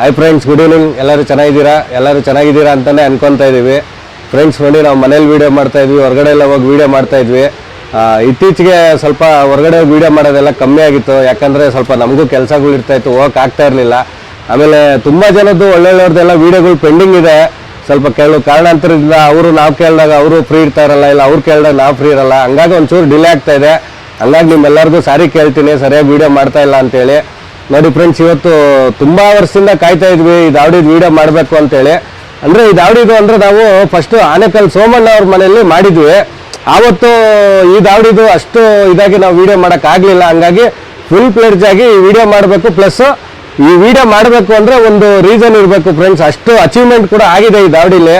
Hi friends, good evening. ಎಲ್ಲರೂ ಚೆನ್ನಾಗಿದ್ದೀರಾ ಅಂತಲೇ ಅನ್ಕೊತಾ ಇದ್ದೀವಿ. ಫ್ರೆಂಡ್ಸ್ ನೋಡಿ, ನಾವು ಮನೇಲಿ ವೀಡಿಯೋ ಮಾಡ್ತಾ ಇದ್ವಿ, ಹೊರಗಡೆ ಎಲ್ಲ ಹೋಗಿ ವೀಡಿಯೋ ಮಾಡ್ತಾ ಇದ್ವಿ. ಇತ್ತೀಚೆಗೆ ಸ್ವಲ್ಪ ಹೊರಗಡೆ ಹೋಗಿ ವೀಡಿಯೋ ಮಾಡೋದೆಲ್ಲ ಕಮ್ಮಿ ಆಗಿತ್ತು. ಯಾಕಂದರೆ ಸ್ವಲ್ಪ ನಮಗೂ ಕೆಲಸಗಳು ಇರ್ತಾಯಿತ್ತು, ಹೋಗಕ್ಕೆ ಆಗ್ತಾ ಇರಲಿಲ್ಲ. ಆಮೇಲೆ ತುಂಬ ಜನದ್ದು ಒಳ್ಳೊಳ್ಳೆಯವ್ರದ್ದೆಲ್ಲ ವೀಡಿಯೋಗಳು ಪೆಂಡಿಂಗ್ ಇದೆ. ಸ್ವಲ್ಪ ಕೆಲವು ಕಾರಣಾಂತರದಿಂದ ನಾವು ಕೇಳಿದಾಗ ಅವರು ಫ್ರೀ ಇರ್ತಾ ಇರಲ್ಲ, ಇಲ್ಲ ಅವ್ರು ಕೇಳಿದಾಗ ನಾವು ಫ್ರೀ ಇರಲ್ಲ. ಹಂಗಾಗಿ ಒಂಚೂರು ಡಿಲೇ ಆಗ್ತಾ ಇದೆ. ಹಂಗಾಗಿ ನಿಮ್ಮೆಲ್ಲರಿಗೂ ಸಾರಿ ಕೇಳ್ತೀನಿ, ಸರಿಯಾಗಿ ವೀಡಿಯೋ ಮಾಡ್ತಾ ಇಲ್ಲ ಅಂತೇಳಿ. ನೋಡಿ ಫ್ರೆಂಡ್ಸ್, ಇವತ್ತು ತುಂಬ ವರ್ಷದಿಂದ ಕಾಯ್ತಾ ಇದ್ವಿ ಈ ದಾವಡಿದು ವೀಡಿಯೋ ಮಾಡಬೇಕು ಅಂತೇಳಿ. ಅಂದರೆ ಈ ದಾವಡಿದು ಅಂದರೆ ನಾವು ಫಸ್ಟು ಆನೇಕಲ್ ಸೋಮಣ್ಣ ಅವ್ರ ಮನೆಯಲ್ಲಿ ಮಾಡಿದ್ವಿ. ಆವತ್ತು ಈ ದಾವಡಿದು ಅಷ್ಟು ಇದಾಗಿ ನಾವು ವೀಡಿಯೋ ಮಾಡೋಕ್ಕಾಗಲಿಲ್ಲ. ಹಂಗಾಗಿ ಫುಲ್ ಪ್ಲೇಡ್ಜ್ ಆಗಿ ಈ ವಿಡಿಯೋ ಮಾಡಬೇಕು. ಪ್ಲಸ್ ಈ ವಿಡಿಯೋ ಮಾಡಬೇಕು ಅಂದರೆ ಒಂದು ರೀಸನ್ ಇರಬೇಕು ಫ್ರೆಂಡ್ಸ್. ಅಷ್ಟು ಅಚೀವ್ಮೆಂಟ್ ಕೂಡ ಆಗಿದೆ ಈ ದಾವಡಿಲಿ.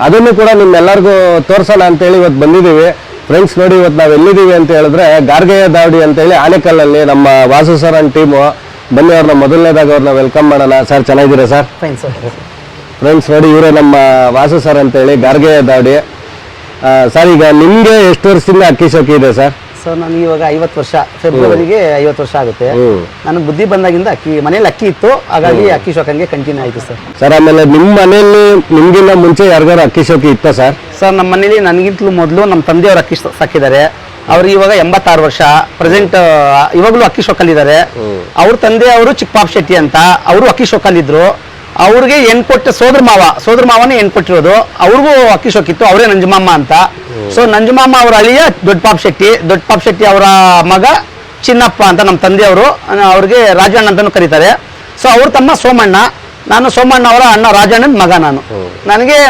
ಅದನ್ನು ಕೂಡ ನಿಮ್ಮೆಲ್ಲರಿಗೂ ತೋರಿಸೋಣ ಅಂತೇಳಿ ಇವತ್ತು ಬಂದಿದ್ದೀವಿ. ಫ್ರೆಂಡ್ಸ್ ನೋಡಿ, ಇವತ್ತು ನಾವು ಎಲ್ಲಿದ್ದೀವಿ ಅಂತ ಹೇಳಿದ್ರೆ ಗಾರ್ಗಯ್ಯ ದಾವಡಿ ಅಂತೇಳಿ ಆನೇಕಲ್ಲಲ್ಲಿ ನಮ್ಮ ವಾಸು ಸರ್ ಅಂಡ್ ಟೀಮು. ಬನ್ನಿ, ಅವ್ರನ್ನ ಮೊದಲನೇದಾಗ ಅವ್ರನ್ನ ವೆಲ್ಕಮ್ ಮಾಡೋಣ. ಸರ್ ಚೆನ್ನಾಗಿದ್ದೀರಾ ಸರ್? Fine sir. ಫ್ರೆಂಡ್ಸ್ ನೋಡಿ, ಇವರೇ ನಮ್ಮ ವಾಸು ಸರ್ ಅಂತೇಳಿ ಗಾರ್ಗಯ್ಯ ದಾವಡಿ. ಸರ್, ಈಗ ನಿಮಗೆ ಎಷ್ಟು ವರ್ಷದಿಂದ ಅಕ್ಕಿ ಶೋಕಿ ಇದೆ ಸರ್? ಸರ್ ನನಗೆ ಇವಾಗ 50 ವರ್ಷ, ಫೆಬ್ರವರಿಗೆ 50 ವರ್ಷ ಆಗುತ್ತೆ. ನನಗೆ ಬುದ್ಧಿ ಬಂದಾಗಿಂದ ಮನೇಲಿ ಅಕ್ಕಿ ಇತ್ತು, ಹಾಗಾಗಿ ಅಕ್ಕಿ ಶೋಕಂಗೆ ಕಂಟಿನ್ಯೂ ಆಯಿತು ಸರ್. ಸರ್, ಆಮೇಲೆ ನಿಮ್ಮ ಮನೆಯಲ್ಲಿ ನಿಮ್ಗಿಂತ ಮುಂಚೆ ಯಾರಿಗಾರು ಅಕ್ಕಿ ಶೋಕಿ ಇತ್ತ ಸರ್? ಸರ್, ನಮ್ಮ ಮನೇಲಿ ನನಗಿಂತಲೂ ಮೊದಲು ನಮ್ಮ ತಂದೆಯವರು ಅಕ್ಕಿ ಸಾಕಿದ್ದಾರೆ. ಅವ್ರು ಇವಾಗ 86 ವರ್ಷ, ಪ್ರೆಸೆಂಟ್ ಇವಾಗಲೂ ಅಕ್ಕಿ ಶೋಕಲ್ಲಿದ್ದಾರೆ. ಅವ್ರ ತಂದೆ ಅವರು ಚಿಕ್ಕಪಾಪ್ ಶೆಟ್ಟಿ ಅಂತ, ಅವರು ಅಕ್ಕಿ ಶೋಕಲ್ಲಿದ್ರು. ಅವ್ರಿಗೆ ಹೆಣ್ಕೊಟ್ಟ ಸೋದರ ಮಾವನೇ ಹೆಣ್ಕೊಟ್ಟಿರೋದು. ಅವ್ರಿಗೂ ಅಕ್ಕಿ ಶೋಕಿತ್ತು, ಅವರೇ ನಂಜುಮಾಮ ಅಂತ. ಸೊ ನಂಜುಮಾಮ ಅವರ ಅಳಿಯ ದೊಡ್ಡ ಪಾಪ್ ಶೆಟ್ಟಿ ಅವರ ಮಗ ಚಿನ್ನಪ್ಪ ಅಂತ ನಮ್ಮ ತಂದೆಯವರು. ಅವ್ರಿಗೆ ರಾಜಣ್ಣ ಅಂತಲೂ ಕರೀತಾರೆ. ಸೊ ಅವ್ರ ತಮ್ಮ ಸೋಮಣ್ಣ, ನಾನು ಸೋಮಣ್ಣ ಅವರ ಅಣ್ಣ ರಾಜಣ್ಣನ ಮಗ.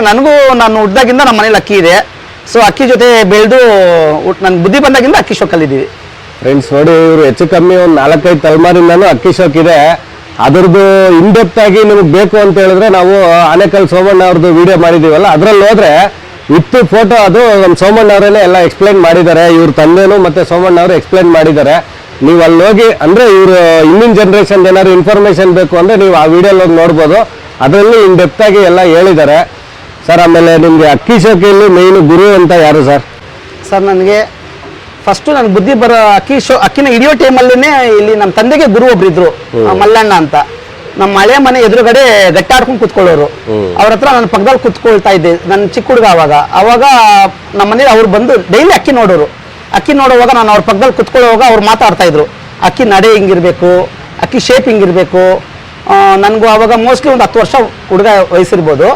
ನನಗೂ ನಾನು ಹುಟ್ಟಿದಾಗಿಂದ ನಮ್ಮ ಮನೇಲಿ ಅಕ್ಕಿ ಇದೆ. ಸೊ ಅಕ್ಕಿ ಜೊತೆ ಬೆಳೆದು ನನ್ಗೆ ಬುದ್ಧಿ ಬಂದಾಗಿಂದ ಅಕ್ಕಿ ಶೋಕಲ್ಲಿದ್ದೀವಿ. ಫ್ರೆಂಡ್ಸ್ ನೋಡಿ, ಇವರು ಹೆಚ್ಚು ಕಮ್ಮಿ ಒಂದು 4-5 ತಲೆಮಾರಿಂದನೂ ಅಕ್ಕಿ ಶೋಕ್ ಇದೆ. ಅದ್ರದ್ದು ಇನ್ಡೆಪ್ತ್ ಆಗಿ ನಿಮಗೆ ಬೇಕು ಅಂತ ಹೇಳಿದ್ರೆ ನಾವು ಆನೇಕಲ್ ಸೋಮಣ್ಣ ಅವ್ರದ್ದು ವಿಡಿಯೋ ಮಾಡಿದ್ದೀವಲ್ಲ, ಅದ್ರಲ್ಲಿ ಹೋದ್ರೆ ವಿತ್ ಫೋಟೋ ಅದು ನಮ್ಮ ಸೋಮಣ್ಣ ಅವರೇ ಎಲ್ಲ ಎಕ್ಸ್ಪ್ಲೈನ್ ಮಾಡಿದ್ದಾರೆ. ಇವ್ರ ತಂದೆನೂ ಮತ್ತೆ ಸೋಮಣ್ಣ ಅವರು ಎಕ್ಸ್ಪ್ಲೈನ್ ಮಾಡಿದ್ದಾರೆ. ನೀವು ಅಲ್ಲಿ ಹೋಗಿ, ಅಂದರೆ ಇವರು ಇಂದಿನ ಜನ್ರೇಷನ್ ಏನಾದ್ರು ಇನ್ಫಾರ್ಮೇಶನ್ ಬೇಕು ಅಂದರೆ ನೀವು ಆ ವಿಡಿಯೋಲ್ಲಿ ಹೋಗಿ ನೋಡ್ಬೋದು. ಅದರಲ್ಲಿ ಇನ್ಡೆಪ್ತ್ ಆಗಿ ಎಲ್ಲ ಹೇಳಿದ್ದಾರೆ ಸರ್. ಆಮೇಲೆ ನಿಮಗೆ ಅಕ್ಕಿ ಶೋಕಿಯಲ್ಲಿ ಮೇಯ್ನು ಗುರು ಅಂತ ಯಾರು ಸರ್? ಸರ್, ನನಗೆ ಫಸ್ಟು ನನ್ನ ಬುದ್ಧಿ ಬರೋ ಅಕ್ಕಿನ ಹಿಡಿಯೋ ಟೈಮಲ್ಲೇ ಇಲ್ಲಿ ನಮ್ಮ ತಂದೆಗೆ ಗುರು ಒಬ್ರು ಇದ್ರು, ಮಲ್ಲಣ್ಣ ಅಂತ. ನಮ್ಮ ಹಳೆ ಮನೆ ಎದುರುಗಡೆ ಗಟ್ಟಾಡ್ಕೊಂಡು ಕೂತ್ಕೊಳ್ಳೋರು. ಅವ್ರ ಹತ್ರ ನಾನು ಪಕ್ಕದಲ್ಲಿ ಕೂತ್ಕೊಳ್ತಾ ಇದ್ದೆ, ನನ್ನ ಚಿಕ್ಕ ಹುಡುಗ. ಅವಾಗ ನಮ್ಮ ಮನೇಲಿ ಅವ್ರು ಬಂದು ಡೈಲಿ ಅಕ್ಕಿ ನೋಡುವಾಗ ನಾನು ಅವ್ರ ಪಕ್ಕದಲ್ಲಿ ಕೂತ್ಕೊಳ್ಳೋವಾಗ ಅವ್ರು ಮಾತಾಡ್ತಾ ಇದ್ರು. ಅಕ್ಕಿ ನಡೆ ಹಿಂಗಿರ್ಬೇಕು, ಅಕ್ಕಿ ಶೇಪ್ ಹಿಂಗಿರ್ಬೇಕು. ನನಗೂ ಅವಾಗ ಮೋಸ್ಟ್ಲಿ ಒಂದು 10 ವರ್ಷ ಹುಡುಗ ವಯಸ್ಸಿರ್ಬೋದು.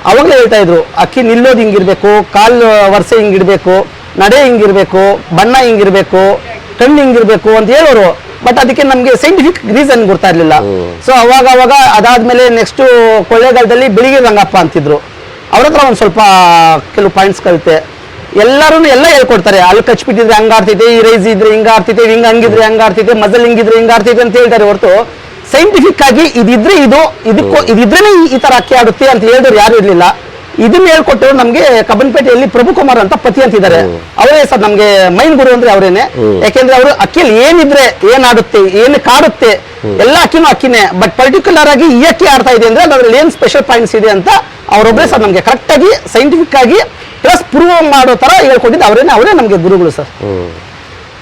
ಅವಾಗಲೇ ಹೇಳ್ತಾ ಇದ್ರು, ಅಕ್ಕಿ ನಿಲ್ಲೋದು ಹಿಂಗಿರ್ಬೇಕು, ಕಾಲು ವರ್ಷ ಹಿಂಗಿಡ್ಬೇಕು, ನಡೆ ಹಿಂಗಿರ್ಬೇಕು, ಬಣ್ಣ ಹಿಂಗಿರ್ಬೇಕು, ಕಣ್ಣು ಹಿಂಗಿರ್ಬೇಕು ಅಂತ ಹೇಳೋರು. ಬಟ್ ಅದಕ್ಕೆ ನಮಗೆ ಸೈಂಟಿಫಿಕ್ ರೀಸನ್ ಗೊತ್ತಾ ಇರಲಿಲ್ಲ. ಸೊ ಅವಾಗ ಅದಾದ್ಮೇಲೆ ನೆಕ್ಸ್ಟು ಕೊಳ್ಳೇಗಾಲದಲ್ಲಿ ಬೆಳಿಗ್ಗೆ ರಂಗಪ್ಪ ಅಂತಿದ್ರು. ಅವ್ರ ಹತ್ರ ಒಂದು ಸ್ವಲ್ಪ ಕೆಲವು ಪಾಯಿಂಟ್ಸ್ ಕಲಿತೆ. ಎಲ್ಲ ಹೇಳ್ಕೊಡ್ತಾರೆ. ಅಲ್ಲಿ ಕಚ್ಬಿಟ್ಟಿದ್ರೆ ಹಂಗ ಆಡ್ತೈತೆ, ಈ ರೈಸ್ ಇದ್ರೆ ಹಿಂಗ ಆಡ್ತೈತೆ, ಹಂಗಿದ್ರೆ ಹಂಗ ಆಡ್ತೈತೆ, ಮಜಲ್ ಹಿಂಗಿದ್ರೆ ಹಿಂಗ ಆಡ್ತೈತೆ ಅಂತ ಹೇಳ್ತಾರೆ. ಹೊರತು ಸೈಂಟಿಫಿಕ್ ಆಗಿ ಇದಿದ್ರೇನೆ ಈ ತರ ಅಕ್ಕಿ ಆಡುತ್ತೆ ಅಂತ ಹೇಳಿದವ್ರು ಯಾರು ಇರ್ಲಿಲ್ಲ. ಇದನ್ನ ಹೇಳ್ಕೊಟ್ಟು ನಮ್ಗೆ ಕಬ್ಬನ್ಪೇಟೆಯಲ್ಲಿ ಪ್ರಭು ಕುಮಾರ್ ಅಂತ ಪತಿ ಅಂತಿದ್ದಾರೆ. ಅವರೇ ಸರ್ ನಮ್ಗೆ ಮೈನ್ ಗುರು ಅಂದ್ರೆ ಅವರೇನೆ. ಯಾಕೆಂದ್ರೆ ಅವರು ಅಕ್ಕಿಯಲ್ಲಿ ಏನಿದ್ರೆ ಏನ್ ಆಡುತ್ತೆ, ಏನು ಕಾಡುತ್ತೆ, ಎಲ್ಲ ಅಕ್ಕಿನೇ. ಬಟ್ ಪರ್ಟಿಕ್ಯುಲರ್ ಆಗಿ ಈ ಅಕ್ಕಿ ಆಡ್ತಾ ಇದೆ ಅಂದ್ರೆ ಅದ್ರಲ್ಲಿ ಏನ್ ಸ್ಪೆಷಲ್ ಪಾಯಿಂಟ್ಸ್ ಇದೆ ಅಂತ ಅವರೊಬ್ಬರೇ ಸರ್ ನಮ್ಗೆ ಕರೆಕ್ಟ್ ಆಗಿ ಸೈಂಟಿಫಿಕ್ ಆಗಿ ಪ್ಲಸ್ ಪ್ರೂವ್ ಮಾಡೋ ತರ ಹೇಳ್ಕೊಟ್ಟಿದ್ದು ಅವರೇ ನಮ್ಗೆ ಗುರುಗಳು ಸರ್.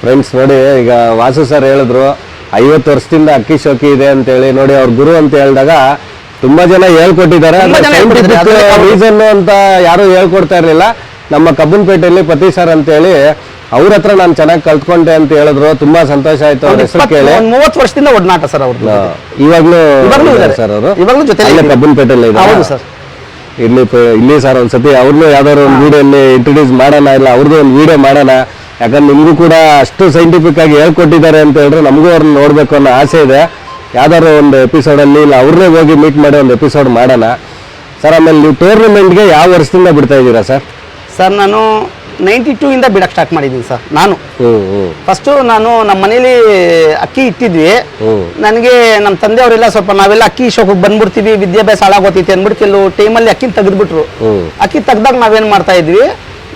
ಫ್ರೆಂಡ್ಸ್ ನೋಡಿ, ಈಗ ವಾಸು ಸರ್ ಹೇಳಿದ್ರು 50 ವರ್ಷದಿಂದ ಅಕ್ಕಿ ಶೋಕಿ ಇದೆ ಅಂತೇಳಿ. ನೋಡಿ, ಅವ್ರ ಗುರು ಅಂತ ಹೇಳಿದಾಗ ತುಂಬಾ ಜನ ಹೇಳ್ಕೊಟ್ಟಿದ್ದಾರೆ. ರೀಸನ್ ಅಂತ ಯಾರು ಹೇಳ್ಕೊಡ್ತಾ ಇರ್ಲಿಲ್ಲ. ನಮ್ಮ ಕಬ್ಬನ್ಪೇಟೆಯಲ್ಲಿ ಪತಿ ಸರ್ ಅಂತೇಳಿ ಅವ್ರ ಹತ್ರ ನಾನು ಚೆನ್ನಾಗಿ ಕಲ್ತ್ಕೊಂಡೆ ಅಂತ ಹೇಳಿದ್ರು. ತುಂಬಾ ಸಂತೋಷ ಆಯ್ತು ಅವ್ರ ಹೆಸರು ಕೇಳಿ. 30 ವರ್ಷದಿಂದ ಒಡನಾಟ ಸರ್ ಅವ್ರದ್ದು. ಇವಾಗ್ಲೂ ಸರ್ ಅವರು ಇವಾಗ್ಲೂ ಜೊತೆ ಕಬ್ಬನ್ಪೇಟೆಯಲ್ಲಿ ಹೌದು ಸರ್. ಇಲ್ಲಿ ಸರ್ ಒಂದ್ಸತಿ ಅವ್ರನ್ನೂ ಯಾವ್ದಾದ್ರು ಒಂದು ವಿಡಿಯೋಲ್ಲಿ ಇಂಟ್ರೊಡ್ಯೂಸ್ ಮಾಡೋಣ, ಇಲ್ಲ ಅವ್ರದ್ದು ಒಂದು ವಿಡಿಯೋ ಮಾಡೋಣ. ಯಾಕಂದ್ರೆ ನಿಮಗೂ ಕೂಡ ಅಷ್ಟು ಸೈಂಟಿಫಿಕ್ ಆಗಿ ಹೇಳ್ಕೊಟ್ಟಿದ್ದಾರೆ ಅಂತ ಹೇಳಿದ್ರೆ ನಮಗೂ ಅವ್ರನ್ನ ನೋಡ್ಬೇಕು ಅನ್ನೋ ಆಸೆ ಇದೆ. ಯಾವ್ದಾದ್ರು ಒಂದು ಎಪಿಸೋಡಲ್ಲಿ ಇಲ್ಲ ಅವ್ರನ್ನೇ ಹೋಗಿ ಮೀಟ್ ಮಾಡಿ ಒಂದು ಎಪಿಸೋಡ್ ಮಾಡೋಣ ಸರ್. ಆಮೇಲೆ ನೀವು ಟೂರ್ನಮೆಂಟ್ಗೆ ಯಾವ ವರ್ಷದಿಂದ ಬಿಡ್ತಾ ಇದ್ದೀರಾ ಸರ್? ಸರ್, ನಾನು 92 ಇಂದ ಬಿಡಕ್ಕೆ ಸ್ಟಾರ್ಟ್ ಮಾಡಿದ್ದೀನಿ ಸರ್. ನಾನು ಫಸ್ಟು ನಮ್ಮ ಮನೇಲಿ ಅಕ್ಕಿ ಇಟ್ಟಿದ್ವಿ. ನನಗೆ ನಮ್ಮ ತಂದೆಯವರೆಲ್ಲ ಸ್ವಲ್ಪ ನಾವೆಲ್ಲ ಅಕ್ಕಿ ಶೋಕಕ್ಕೆ ಬಂದ್ಬಿಡ್ತೀವಿ, ವಿದ್ಯಾಭ್ಯಾಸ ಹಾಳಾಗೋತೈತಿ ಅಂದ್ಬಿಟ್ಟು ಕೆಲವು ಟೈಮಲ್ಲಿ ಅಕ್ಕಿ ತೆಗೆದ್ಬಿಟ್ರು. ಅಕ್ಕಿ ತೆಗ್ದಾಗ ನಾವೇನು ಮಾಡ್ತಾ ಇದ್ವಿ,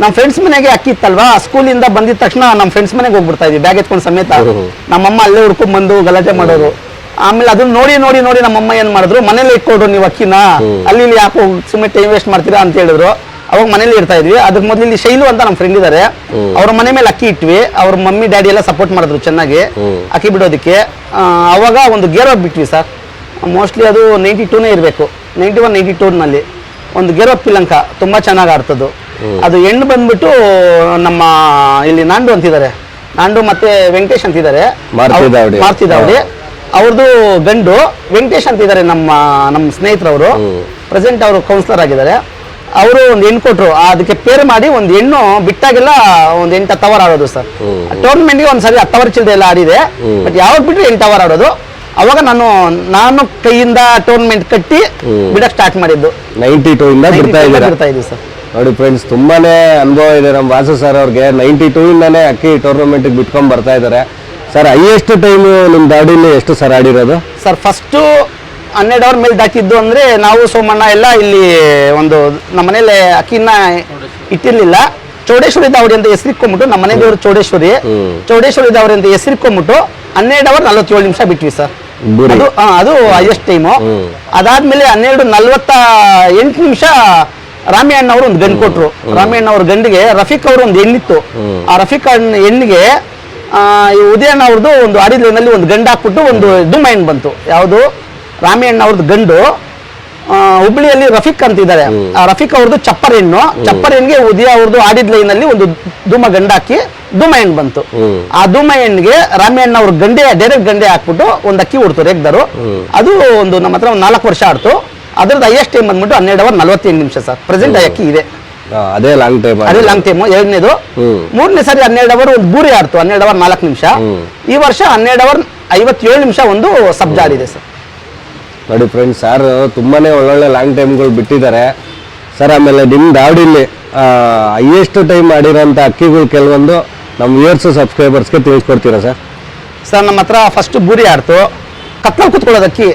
ನಮ್ಮ ಫ್ರೆಂಡ್ಸ್ ಮನೆಗೆ ಅಕ್ಕಿ ಇತ್ತಲ್ವಾ, ಸ್ಕೂಲಿಂದ ಬಂದಿದ ತಕ್ಷಣ ನಮ್ಮ ಫ್ರೆಂಡ್ಸ್ ಮನೆಗೆ ಹೋಗ್ಬಿಡ್ತಾ ಇದ್ವಿ ಬ್ಯಾಗ್ ಎತ್ಕೊಂಡು ಸಮೇತ. ನಮ್ಮಮ್ಮ ಅಲ್ಲೇ ಹುಡ್ಕೊಂಡ್ ಬಂದು ಗಲಾಟೆ ಮಾಡೋರು. ಆಮೇಲೆ ಅದನ್ನ ನೋಡಿ ನಮ್ಮಮ್ಮ ಏನ್ ಮಾಡಿದ್ರು, ಮನೇಲಿ ಇಟ್ಕೊಡ್ರು ನೀವು ಅಕ್ಕಿನ, ಅಲ್ಲಿ ಯಾಕೋ ಸುಮ್ಮನೆ ಟೈಮ್ ವೇಸ್ಟ್ ಮಾಡ್ತೀರಾ ಅಂತ ಹೇಳಿದ್ರು. ಅವಾಗ ಮನೇಲಿ ಇರ್ತಾ ಇದ್ವಿ. ಅದಕ್ಕೆ ಮೊದಲು ಇಲ್ಲಿ ಶೈಲು ಅಂತ ನಮ್ಮ ಫ್ರೆಂಡ್ ಇದ್ದಾರೆ, ಅವ್ರ ಮನೆ ಮೇಲೆ ಅಕ್ಕಿ ಇಟ್ವಿ. ಅವ್ರ ಮಮ್ಮಿ ಡ್ಯಾಡಿ ಎಲ್ಲ ಸಪೋರ್ಟ್ ಮಾಡಿದ್ರು ಚೆನ್ನಾಗಿ ಅಕ್ಕಿ ಬಿಡೋದಕ್ಕೆ. ಅವಾಗ ಒಂದು ಗೇರ್ ಬಿಟ್ವಿ ಸರ್. ಮೋಸ್ಟ್ಲಿ ಅದು 92ನೇ ಇರಬೇಕು, 91, 92ನಲ್ಲಿ ಒಂದು ಗೆರೋ ಪಿಲಂಕ ತುಂಬ ಚೆನ್ನಾಗಿ ಆಡ್ತದ್ದು. ಅದು ಹೆಣ್ಣು ಬಂದ್ಬಿಟ್ಟು ನಮ್ಮ ಇಲ್ಲಿ ನಾಂಡು ಅಂತಿದ್ದಾರೆ, ನಾಂಡು ಮತ್ತೆ ವೆಂಕಟೇಶ್ ಅಂತಿದ್ದಾರೆ, ಮಾರ್ತಿದಾವಡಿ ಅವ್ರದ್ದು ಗಂಡು. ವೆಂಕಟೇಶ್ ಅಂತಿದ್ದಾರೆ ನಮ್ಮ ಸ್ನೇಹಿತರವರು, ಪ್ರೆಸೆಂಟ್ ಅವರು ಕೌನ್ಸಿಲರ್ ಆಗಿದ್ದಾರೆ. ಅವರು ಒಂದು ಹೆಣ್ಣು ಕೊಟ್ಟರು, ಅದಕ್ಕೆ ಪೇರ್ ಮಾಡಿ ಒಂದು ಹೆಣ್ಣು ಬಿಟ್ಟಾಗೆಲ್ಲ ಒಂದು 8 ಅವರ್ ಆಡೋದು ಸರ್. ಟೂರ್ನಮೆಂಟ್ಗೆ ಒಂದ್ಸರಿ 10 ಅವರ್ ಚಿಲ್ಲರೆ ಎಲ್ಲ ಆಡಿದೆ, ಬಟ್ ಯಾವಾಗ ಬಿಟ್ಟರೆ 8 ಅವರ್ ಆಡೋದು. ಅವಾಗ ನಾನು ಕೈಯಿಂದ ಟೂರ್ನಮೆಂಟ್ ಕಟ್ಟಿ ಬಿಡಕ್ಕೆ ಸ್ಟಾರ್ಟ್ ಮಾಡಿದ್ದು 92 ಇಂದ ಬಿಡ್ತಾ ಇದ್ದೀವಿ ಸರ್. ನೋಡಿ ಫ್ರೆಂಡ್ಸ್, ತುಂಬಾನೇ ಅನುಭವ ಇದೆ ನಮ್ಮ ವಾಸು ಸರ್ ಅವ್ರಿಗೆ. 92 ಇಂದಾನೇ ಅಕ್ಕಿ ಟೂರ್ನಮೆಂಟ್ಗೆ ಬಿಟ್ಕೊಂಡ್ ಬರ್ತಾ ಇದ್ದಾರೆ ಸರ್. ಹೈಯೆಸ್ಟ್ ಟೈಮ್ ನಿಮ್ಮ ದಾಡಿಲಿ ಎಷ್ಟು ಸರ್ ಆಡಿರೋದು ಸರ್? ಫಸ್ಟು 12 ಅವರ್ ಮೇಲೆ ದಾಟಿದ್ದು ಅಂದರೆ ನಾವು ಸೋಮಣ್ಣ ಎಲ್ಲ ಇಲ್ಲಿ ಒಂದು ನಮ್ಮ ಮನೇಲಿ ಅಕ್ಕಿನ ಇಟ್ಟಿರ್ಲಿಲ್ಲ. ಚೌಡೇಶ್ವರಿ ದಾವಡಿ ಅಂತ ಹೆಸರಿಕೊಂಡ್ಬಿಟ್ಟು, ನಮ್ಮ ಮನೆ ದೇವರು ಚೌಡೇಶ್ವರಿ ದಾವಡಿ ಅಂತ ಹೆಸರಿಕೊಂಡ್ಬಿಟ್ಟು 12 ಅವರ್ 47 ನಿಮಿಷ ಬಿಟ್ವಿ ಸರ್. ಅದು ಹೈಯೆಸ್ಟ್ ಟೈಮು. ಅದಾದ್ಮೇಲೆ 12:48 ನಿಮಿಷ ರಾಮಿ ಅಣ್ಣ ಅವರು ಒಂದು ಗಂಡು ಕೊಟ್ರು. ರಾಮಿ ಅಣ್ಣ ಅವ್ರ ಗಂಡಿಗೆ ರಫೀಕ್ ಅವರು ಒಂದು ಹೆಣ್ಣಿತ್ತು. ಆ ರಫೀಕ್ ಹೆಣ್ಣಿಗೆ ಉದಯಣ್ಣ ಅವ್ರದ್ದು ಒಂದು ಆಡಿದ ಲೈನಲ್ಲಿ ಒಂದು ಗಂಡು ಹಾಕ್ಬಿಟ್ಟು ಒಂದು ದುಮ್ಮ ಹೆಣ್ಣು ಬಂತು. ಯಾವುದು? ರಾಮಿ ಅಣ್ಣ ಅವ್ರದ್ದು ಗಂಡು. ಹುಬ್ಳಿಯಲ್ಲಿ ರಫೀಕ್ ಅಂತಿದ್ದಾರೆ, ಆ ರಫೀಕ್ ಅವ್ರದ್ದು ಚಪ್ಪರ್ ಹೆಣ್ಣಿಗೆ ಉದಯ ಅವ್ರದ್ದು ಆಡಿದ ಲೈನಲ್ಲಿ ಒಂದು ಧೂಮ ಗಂಡು ಹಾಕಿ ಧೂಮ ಹೆಣ್ಣು ಬಂತು. ಆ ಧೂಮ ಹೆಣ್ಣಿಗೆ ರಾಮಿ ಅಣ್ಣ ಅವ್ರ ಡೈರೆಕ್ಟ್ ಗಂಡೆ ಹಾಕ್ಬಿಟ್ಟು ಒಂದು ಅಕ್ಕಿ ಹೊಡ್ತು ರೇಗ್ದಾರು. ಅದು ಒಂದು ನಮ್ಮ ಹತ್ರ ಒಂದು 4 ವರ್ಷ ಆಡ್ತು. ಅದ್ರದ್ದು ಹೈಯೆಸ್ಟ್ ಟೈಮ್ ಬಂದ್ಬಿಟ್ಟು 12 ಅವರ್ 48 ನಿಮಿಷ ಸರ್. ಪ್ರೆಸೆಂಟ್ ಅಕ್ಕಿ ಇದೆ, ಅದೇ ಲಾಂಗ್ ಟೈಮ್. ಎರಡನೇದು. ಮೂರನೇ ಸಾರಿ 12 ಅವರ್ ಒಂದು ಬೂರಿ ಆಡ್ತು, 12 ಅವರ್ 4 ನಿಮಿಷ. ಈ ವರ್ಷ 12 ಅವರ್ 57 ನಿಮಿಷ ಒಂದು ಸಬ್ಜಾ ಆಡಿದೆ ಸರ್. ನೋಡಿ ಫ್ರೆಂಡ್ಸ್, ಸರ್ ತುಂಬಾನೇ ಒಳ್ಳೊಳ್ಳೆ ಲಾಂಗ್ ಟೈಮ್ಗಳು ಬಿಟ್ಟಿದ್ದಾರೆ ಸರ್. ಆಮೇಲೆ ನಿಮ್ಮ ದಾವಡಿಲಿ ಹೈಯೆಸ್ಟ್ ಟೈಮ್ ಆಡಿರೋಂಥ ಅಕ್ಕಿಗಳು ಕೆಲವೊಂದು ನಮ್ಮ ವ್ಯೂಯರ್ಸ್ ಸಬ್ಸ್ಕ್ರೈಬರ್ಸ್ಗೆ ತಿಳಿಸ್ಕೊಡ್ತೀರಾ ಸರ್? ಸರ್ ನಮ್ಮ ಹತ್ರ ಫಸ್ಟ್ ಬೂರಿ ಆಡ್ತು, ಕತ್ಲಲ್ಲಿ ಕುತ್ಕೊಳ್ಳೋದು ಅಕ್ಕಿ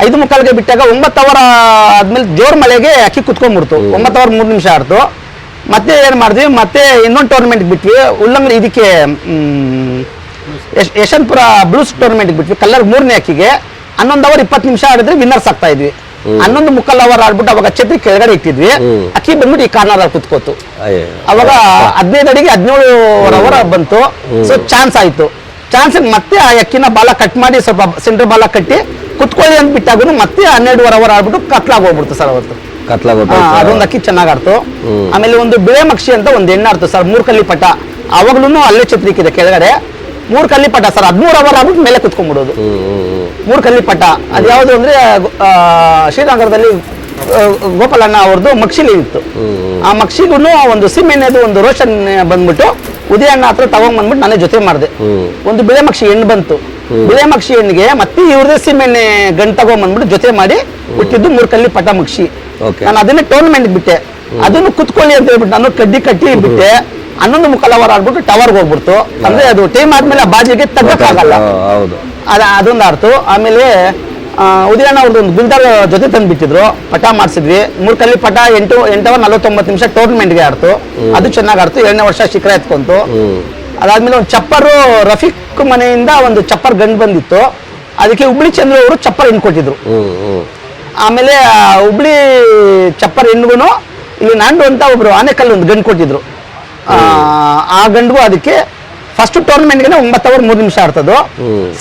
5:45ಗೆ ಬಿಟ್ಟಾಗ 9 ಅವರ್ ಆದ್ಮೇಲೆ ಜೋರ್ ಮಳೆಗೆ ಅಕ್ಕಿ ಕುತ್ಕೊಂಡ್ಬಿಡ್ತು. 9 ಅವರ್ 3 ನಿಮಿಷ ಆಡ್ತು. ಮತ್ತೆ ಏನು ಮಾಡಿದ್ವಿ, ಮತ್ತೆ ಇನ್ನೊಂದು ಟೂರ್ನಮೆಂಟ್ಗೆ ಬಿಟ್ವಿ, ಉಲ್ಲಂಗಡಿ ಇದಕ್ಕೆ ಯಶವಂತಪುರ ಬ್ಲೂಸ್ ಟೂರ್ನಮೆಂಟ್ಗೆ ಬಿಟ್ವಿ. ಕಲ್ಲರ್ 3ನೇ ಅಕ್ಕಿಗೆ 11 ಅವರ್ 20 ನಿಮಿಷ ಆಡಿದ್ರೆ ವಿನ್ನರ್ಸ್ ಆಗ್ತಾ ಇದ್ವಿ. 11:45 ಅವರ್ ಆಡ್ಬಿಟ್ಟು ಅವಾಗ ಛತ್ರಿ ಕೆಳಗಡೆ ಇಟ್ಟಿದ್ವಿ. ಅಕ್ಕಿ ಬಂದ್ಬಿಟ್ಟು ಈ ಕಾರ್ನರ್ ಅಲ್ಲಿ ಕುತ್ಕೋತು. ಅವಾಗ 15 ಅಡಿಗೆ 17 ಅವರ್ ಬಂತು. ಸೊ ಚಾನ್ಸ್ ಆಯ್ತು. ಚಾನ್ಸ್ ಮತ್ತೆ ಆ ಅಕ್ಕಿನ ಬಾಲ ಕಟ್ ಮಾಡಿ ಸ್ವಲ್ಪ ಸೆಂಟರ್ ಬಾಲ ಕಟ್ಟಿ ಕುತ್ಕೊಳ್ಳಿ ಅಂತ ಬಿಟ್ಟಾಗೂ ಮತ್ತೆ 12 ಅವರ್ ಆಡ್ಬಿಟ್ಟು ಕತ್ಲಾಗ ಹೋಗ್ಬಿಡ್ತು ಸರ್. ಅವತ್ತು ಅದೊಂದು ಅಕ್ಕಿ ಚೆನ್ನಾಗ್ ಆಡ್ತು. ಆಮೇಲೆ ಒಂದು ಬಿಳೆ ಮಕ್ಷಿ ಅಂತ ಒಂದು ಹೆಣ್ಣು ಆಡ್ತು ಸರ್, 3 ಕಲ್ಲಿ ಪಟ. ಅವಾಗ್ಲೂ ಅಲ್ಲೇ ಛತ್ರಿಕ್ಕಿದೆ ಕೆಳಗಡೆ 3 ಕಲ್ಲಿ ಪಟ ಸರ್. 13 ಅವರ್ ಆಗ್ಬಿಟ್ಟು ಮೇಲೆ ಕುತ್ಕೊಂಡ್ಬಿಡೋದು 3 ಕಲ್ಲಿ ಪಟ. ಅದು ಯಾವುದು ಅಂದ್ರೆ ಶ್ರೀನಗರದಲ್ಲಿ ಗೋಪಾಲಣ್ಣ ಅವ್ರದ್ದು ಮಕ್ಷಿಲಿ ಇತ್ತು. ಆ ಮಕ್ಷಿಗೂ ಒಂದು ಸಿಮೆಣ್ಣೆದು ಒಂದು ರೋಷನ್ ಬಂದ್ಬಿಟ್ಟು ಉದಯಣ್ಣ ಹತ್ರ ತಗೊಂಡ್ಬಂದ್ಬಿಟ್ಟು ನಾನೇ ಜೊತೆ ಮಾಡಿದೆ. ಒಂದು ಬಿಳೆ ಮಕ್ಷಿ ಹೆಣ್ಣು ಬಂತು. ಬಿಳೆ ಮಕ್ಷಿ ಹೆಣ್ಣಿಗೆ ಮತ್ತೆ ಇವ್ರದೇ ಸಿಮೆಣ್ಣೆ ಗಂಟು ತಗೊಂಡ್ಬಂದ್ಬಿಟ್ಟು ಜೊತೆ ಮಾಡಿ ಹುಟ್ಟಿದ್ದು 3 ಕಲ್ಲಿ ಪಟ ಮಕ್ಷಿ. ನಾನು ಅದನ್ನೇ ಟೂರ್ನಮೆಂಟ್ ಬಿಟ್ಟೆ. ಅದನ್ನು ಕುತ್ಕೊಳ್ಳಿ ಅಂತ ಹೇಳ್ಬಿಟ್ಟು ನಾನು ಕಟ್ಟಿ ಬಿಟ್ಟೆ. 11:45 ಅವರ್ ಆಡ್ಬಿಟ್ಟು ಟವರ್ಗೆ ಹೋಗ್ಬಿಡ್ತು. ಅಂದ್ರೆ ಅದು ಟೈಮ್ ಆದ್ಮೇಲೆ ಆ ಬಾಜಿಗೆ ತಗ್ಗಕ್ಕಾಗಲ್ಲ, ಅದೊಂದು ಆಡ್ತು. ಆಮೇಲೆ ಉದಯಣ್ಣ ಅವ್ರದ್ದು ಒಂದು ಗುಲ್ದಾರ್ ಜೊತೆ ತಂದು ಬಿಟ್ಟಿದ್ರು, ಪಟ ಮಾಡಿಸಿದ್ವಿ. 3 ಕಲ್ಲಿ ಪಟ 8 ಅವರ್ 49 ನಿಮಿಷ ಟೂರ್ನಮೆಂಟ್ಗೆ ಆಡ್ತು. ಅದು ಚೆನ್ನಾಗಿ ಆಡ್ತು. 2ನೇ ವರ್ಷ ಶಿಖರ ಎತ್ಕೊಂತು. ಅದಾದ್ಮೇಲೆ ಒಂದು ಚಪ್ಪರು ರಫೀಕ್ ಮನೆಯಿಂದ ಒಂದು ಚಪ್ಪರ್ ಗಂಡು ಬಂದಿತ್ತು. ಅದಕ್ಕೆ ಹುಬ್ಳಿ ಚಂದ್ರ ಅವರು ಚಪ್ಪರ್ ಹೆಣ್ಣು ಕೊಟ್ಟಿದ್ರು. ಆಮೇಲೆ ಹುಬ್ಳಿ ಚಪ್ಪರ್ ಹೆಣ್ಣಿಗೂ ಇಲ್ಲಿ ನಾಂಡು ಅಂತ ಒಬ್ರು ಆನೆಕಲ್ಲು ಒಂದು ಗಂಡು ಕೊಟ್ಟಿದ್ರು. ಆ ಗಂಡಿಗೂ ಅದಕ್ಕೆ ಫಸ್ಟ್ ಟೂರ್ನಮೆಂಟ್ಗೆ 9 ಅವರ್ 3 ನಿಮಿಷ ಆಡ್ತದ್ದು.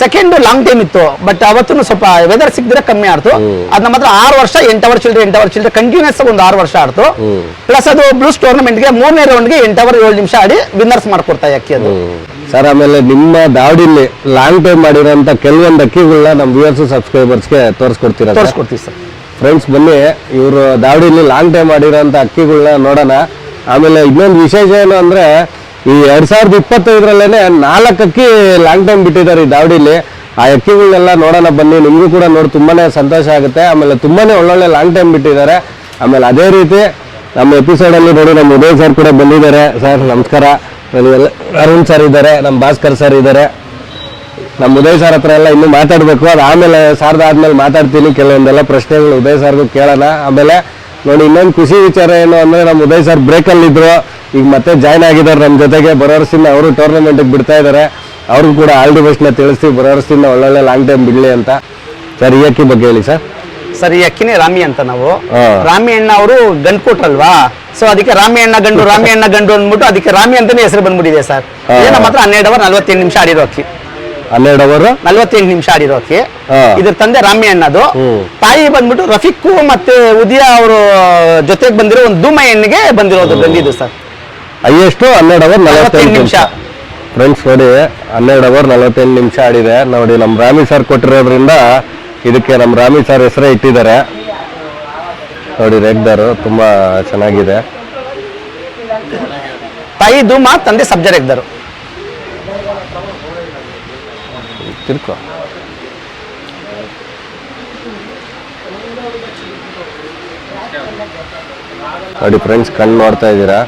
ಸೆಕೆಂಡ್ ಲಾಂಗ್ ಟೈಮ್ ಇತ್ತು, ಬಟ್ ಅವತ್ತು ಸ್ವಲ್ಪ ವೆದರ್ ಸಿಕ್ಕಿದ್ರೆ ಕಮ್ಮಿ ಆಡ್ತು. ಅದ್ ನಮ್ಮ ಹತ್ರ 6 ವರ್ಷ 8 ಅವರ್ ಚಿಲ್ಲರೆ ಕಂಟಿನ್ಯೂಸ್ ಒಂದು 6 ವರ್ಷ ಆಡ್ತು. ಪ್ಲಸ್ ಅದು ಬ್ಲೂಸ್ ಟೂರ್ನಮೆಂಟ್ಗೆ 3ನೇ ರೌಂಡ್ಗೆ 8 ಅವರ್ 7 ನಿಮಿಷ ಆಡಿ ವಿನ್ನರ್ಸ್ ಮಾಡ್ಕೊಡ್ತಾ ಅಕ್ಕಿ ಅದು ಸರ್. ಆಮೇಲೆ ನಿಮ್ಮ ದಾವಡಿಲಿ ಲಾಂಗ್ ಟೈಮ್ ಮಾಡಿರೋಂಥ ಕೆಲವೊಂದು ಅಕ್ಕಿಗಳನ್ನ ನಮ್ಮ ವ್ಯೂಯರ್ಸ್ ಸಬ್ಸ್ಕ್ರೈಬರ್ಸ್ಗೆ ತೋರಿಸ್ಕೊಡ್ತೀರಾ? ತೋರಿಸ್ಕೊಡ್ತೀವಿ ಸರ್. ಫ್ರೆಂಡ್ಸ್ ಬನ್ನಿ, ಇವರು ದಾವಡಿಲಿ ಲಾಂಗ್ ಟೈಮ್ ಮಾಡಿರೋಂಥ ಅಕ್ಕಿಗಳನ್ನ ನೋಡೋಣ. ಆಮೇಲೆ ಇನ್ನೊಂದು ವಿಶೇಷ ಏನು ಅಂದ್ರೆ, ಈ 2025ರಲ್ಲೇನೆ 4 ಅಕ್ಕಿ ಲಾಂಗ್ ಟೈಮ್ ಬಿಟ್ಟಿದ್ದಾರೆ ಈ ದಾವಡಿಲಿ. ಆ ಅಕ್ಕಿಗಳನ್ನೆಲ್ಲ ನೋಡೋಣ ಬನ್ನಿ. ನಿಮಗೂ ಕೂಡ ನೋಡಿ ತುಂಬಾನೇ ಸಂತೋಷ ಆಗುತ್ತೆ. ಆಮೇಲೆ ತುಂಬಾನೇ ಒಳ್ಳೊಳ್ಳೆ ಲಾಂಗ್ ಟೈಮ್ ಬಿಟ್ಟಿದ್ದಾರೆ. ಆಮೇಲೆ ಅದೇ ರೀತಿ ನಮ್ಮ ಎಪಿಸೋಡಲ್ಲಿ ನೋಡಿ ನಮ್ಮ ಉದಯ್ ಸರ್ ಕೂಡ ಬಂದಿದ್ದಾರೆ. ಸರ್ ನಮಸ್ಕಾರ. ಅರುಣ್ ಸರ್ ಇದ್ದಾರೆ, ನಮ್ಮ ಭಾಸ್ಕರ್ ಸರ್ ಇದ್ದಾರೆ. ನಮ್ಮ ಉದಯ್ ಸರ್ ಹತ್ರ ಎಲ್ಲ ಇನ್ನೂ ಮಾತಾಡಬೇಕು. ಅದು ಆಮೇಲೆ ಸಾರ್ದಾದ್ಮೇಲೆ ಮಾತಾಡ್ತೀನಿ. ಕೆಲವೊಂದೆಲ್ಲ ಪ್ರಶ್ನೆಗಳು ಉದಯ್ ಸರ್ಗೂ ಕೇಳೋಣ. ಆಮೇಲೆ ನೋಡಿ ಇನ್ನೊಂದು ಖುಷಿ ವಿಚಾರ ಏನು ಅಂದರೆ, ನಮ್ಮ ಉದಯ್ ಸರ್ ಬ್ರೇಕಲ್ಲಿ ಇದ್ರು, ಈಗ ಮತ್ತೆ ಜಾಯ್ನ್ ಆಗಿದ್ದಾರೆ ನಮ್ಮ ಜೊತೆಗೆ. ಬರೋ ವರ್ಷದಿಂದ ಅವರು ಟೂರ್ನಮೆಂಟ್ಗೆ ಬಿಡ್ತಾ ಇದ್ದಾರೆ. ಅವ್ರಿಗೂ ಕೂಡ ಆಲ್ ದಿ ಬೆಸ್ಟ್ನ ತಿಳಿಸ್ತೀವಿ, ಬರೋ ವರ್ಷದಿಂದ ಒಳ್ಳೊಳ್ಳೆ ಲಾಂಗ್ ಟೈಮ್ ಬಿಡಲಿ ಅಂತ. ಸರ್ ಈ ಅಕ್ಕಿ ಬಗ್ಗೆ ಹೇಳಿ ಸರ್. ಸರ್ ಈ ಅಕ್ಕಿನೇ ರಾಮಿ ಅಂತ ನಾವು ರಾಮಿ ಅಣ್ಣ ಅವರು ಗಂಡು ಕೊಟ್ರಲ್ವಾ, ಸೊ ಅದಕ್ಕೆ ರಾಮಿ ಅಣ್ಣ ಗಂಡು ಅಂದ್ಬಿಟ್ಟು ಅದಕ್ಕೆ ರಾಮಿ ಅಂತಾನೆ ಹೆಸರು ಬಂದ್ಬಿಟ್ಟಿದೆ ಸರ್. ನಮ್ಮ ಹತ್ರ 12 ಅವರ್ 48 ನಿಮಿಷ ಆಡಿರೋ ಅಕ್ಕಿ. 12 ಅವರ್ 48 ನಿಮಿಷ ಆಡಿರೋ ಅಕ್ಕಿ. ಹಾ. ಇದ್ರ ತಂದೆ ರಾಮಿ ಅಣ್ಣದು. ತಾಯಿ ಬಂದ್ಬಿಟ್ಟು ರಫೀಕು ಮತ್ತೆ ಉದಿಯಾ ಅವರು ಜೊತೆಗೆ ಬಂದಿರೋ ಒಂದು ಧೂಮ ಹೆಣ್ಣಿಗೆ ಬಂದಿದ್ದು ಸರ್. ಹೈಯೆಸ್ಟ್ 12 ಅವರ್ 48 ನಿಮಿಷ. ಫ್ರೆಂಡ್ಸ್ ನೋಡಿ 12 ಅವರ್ 48 ನಿಮಿಷ ಆಡಿದೆ ನೋಡಿ. ನಮ್ಮ ರಾಮಿ ಸರ್ ಕೊಟ್ಟಿರೋದ್ರಿಂದ ಇದಕ್ಕೆ ನಮ್ಮ ರಾಮಿ ಸರ್ ಹೆಸರೇ ಇಟ್ಟಿದ್ದಾರೆ ನೋಡಿ. ರೇಗ್ದಾರು ತುಂಬಾ ಚೆನ್ನಾಗಿದೆ. ತಾಯಿ ಧೂಮ, ತಂದೆ ಸಬ್ಜಾ ರೇಗ್ದಾರು. ತಿರ್ಕೋ ನೋಡಿ ಫ್ರೆಂಡ್ಸ್, ಕಣ್ಣು ನೋಡ್ತಾ ಇದ್ದೀರಾ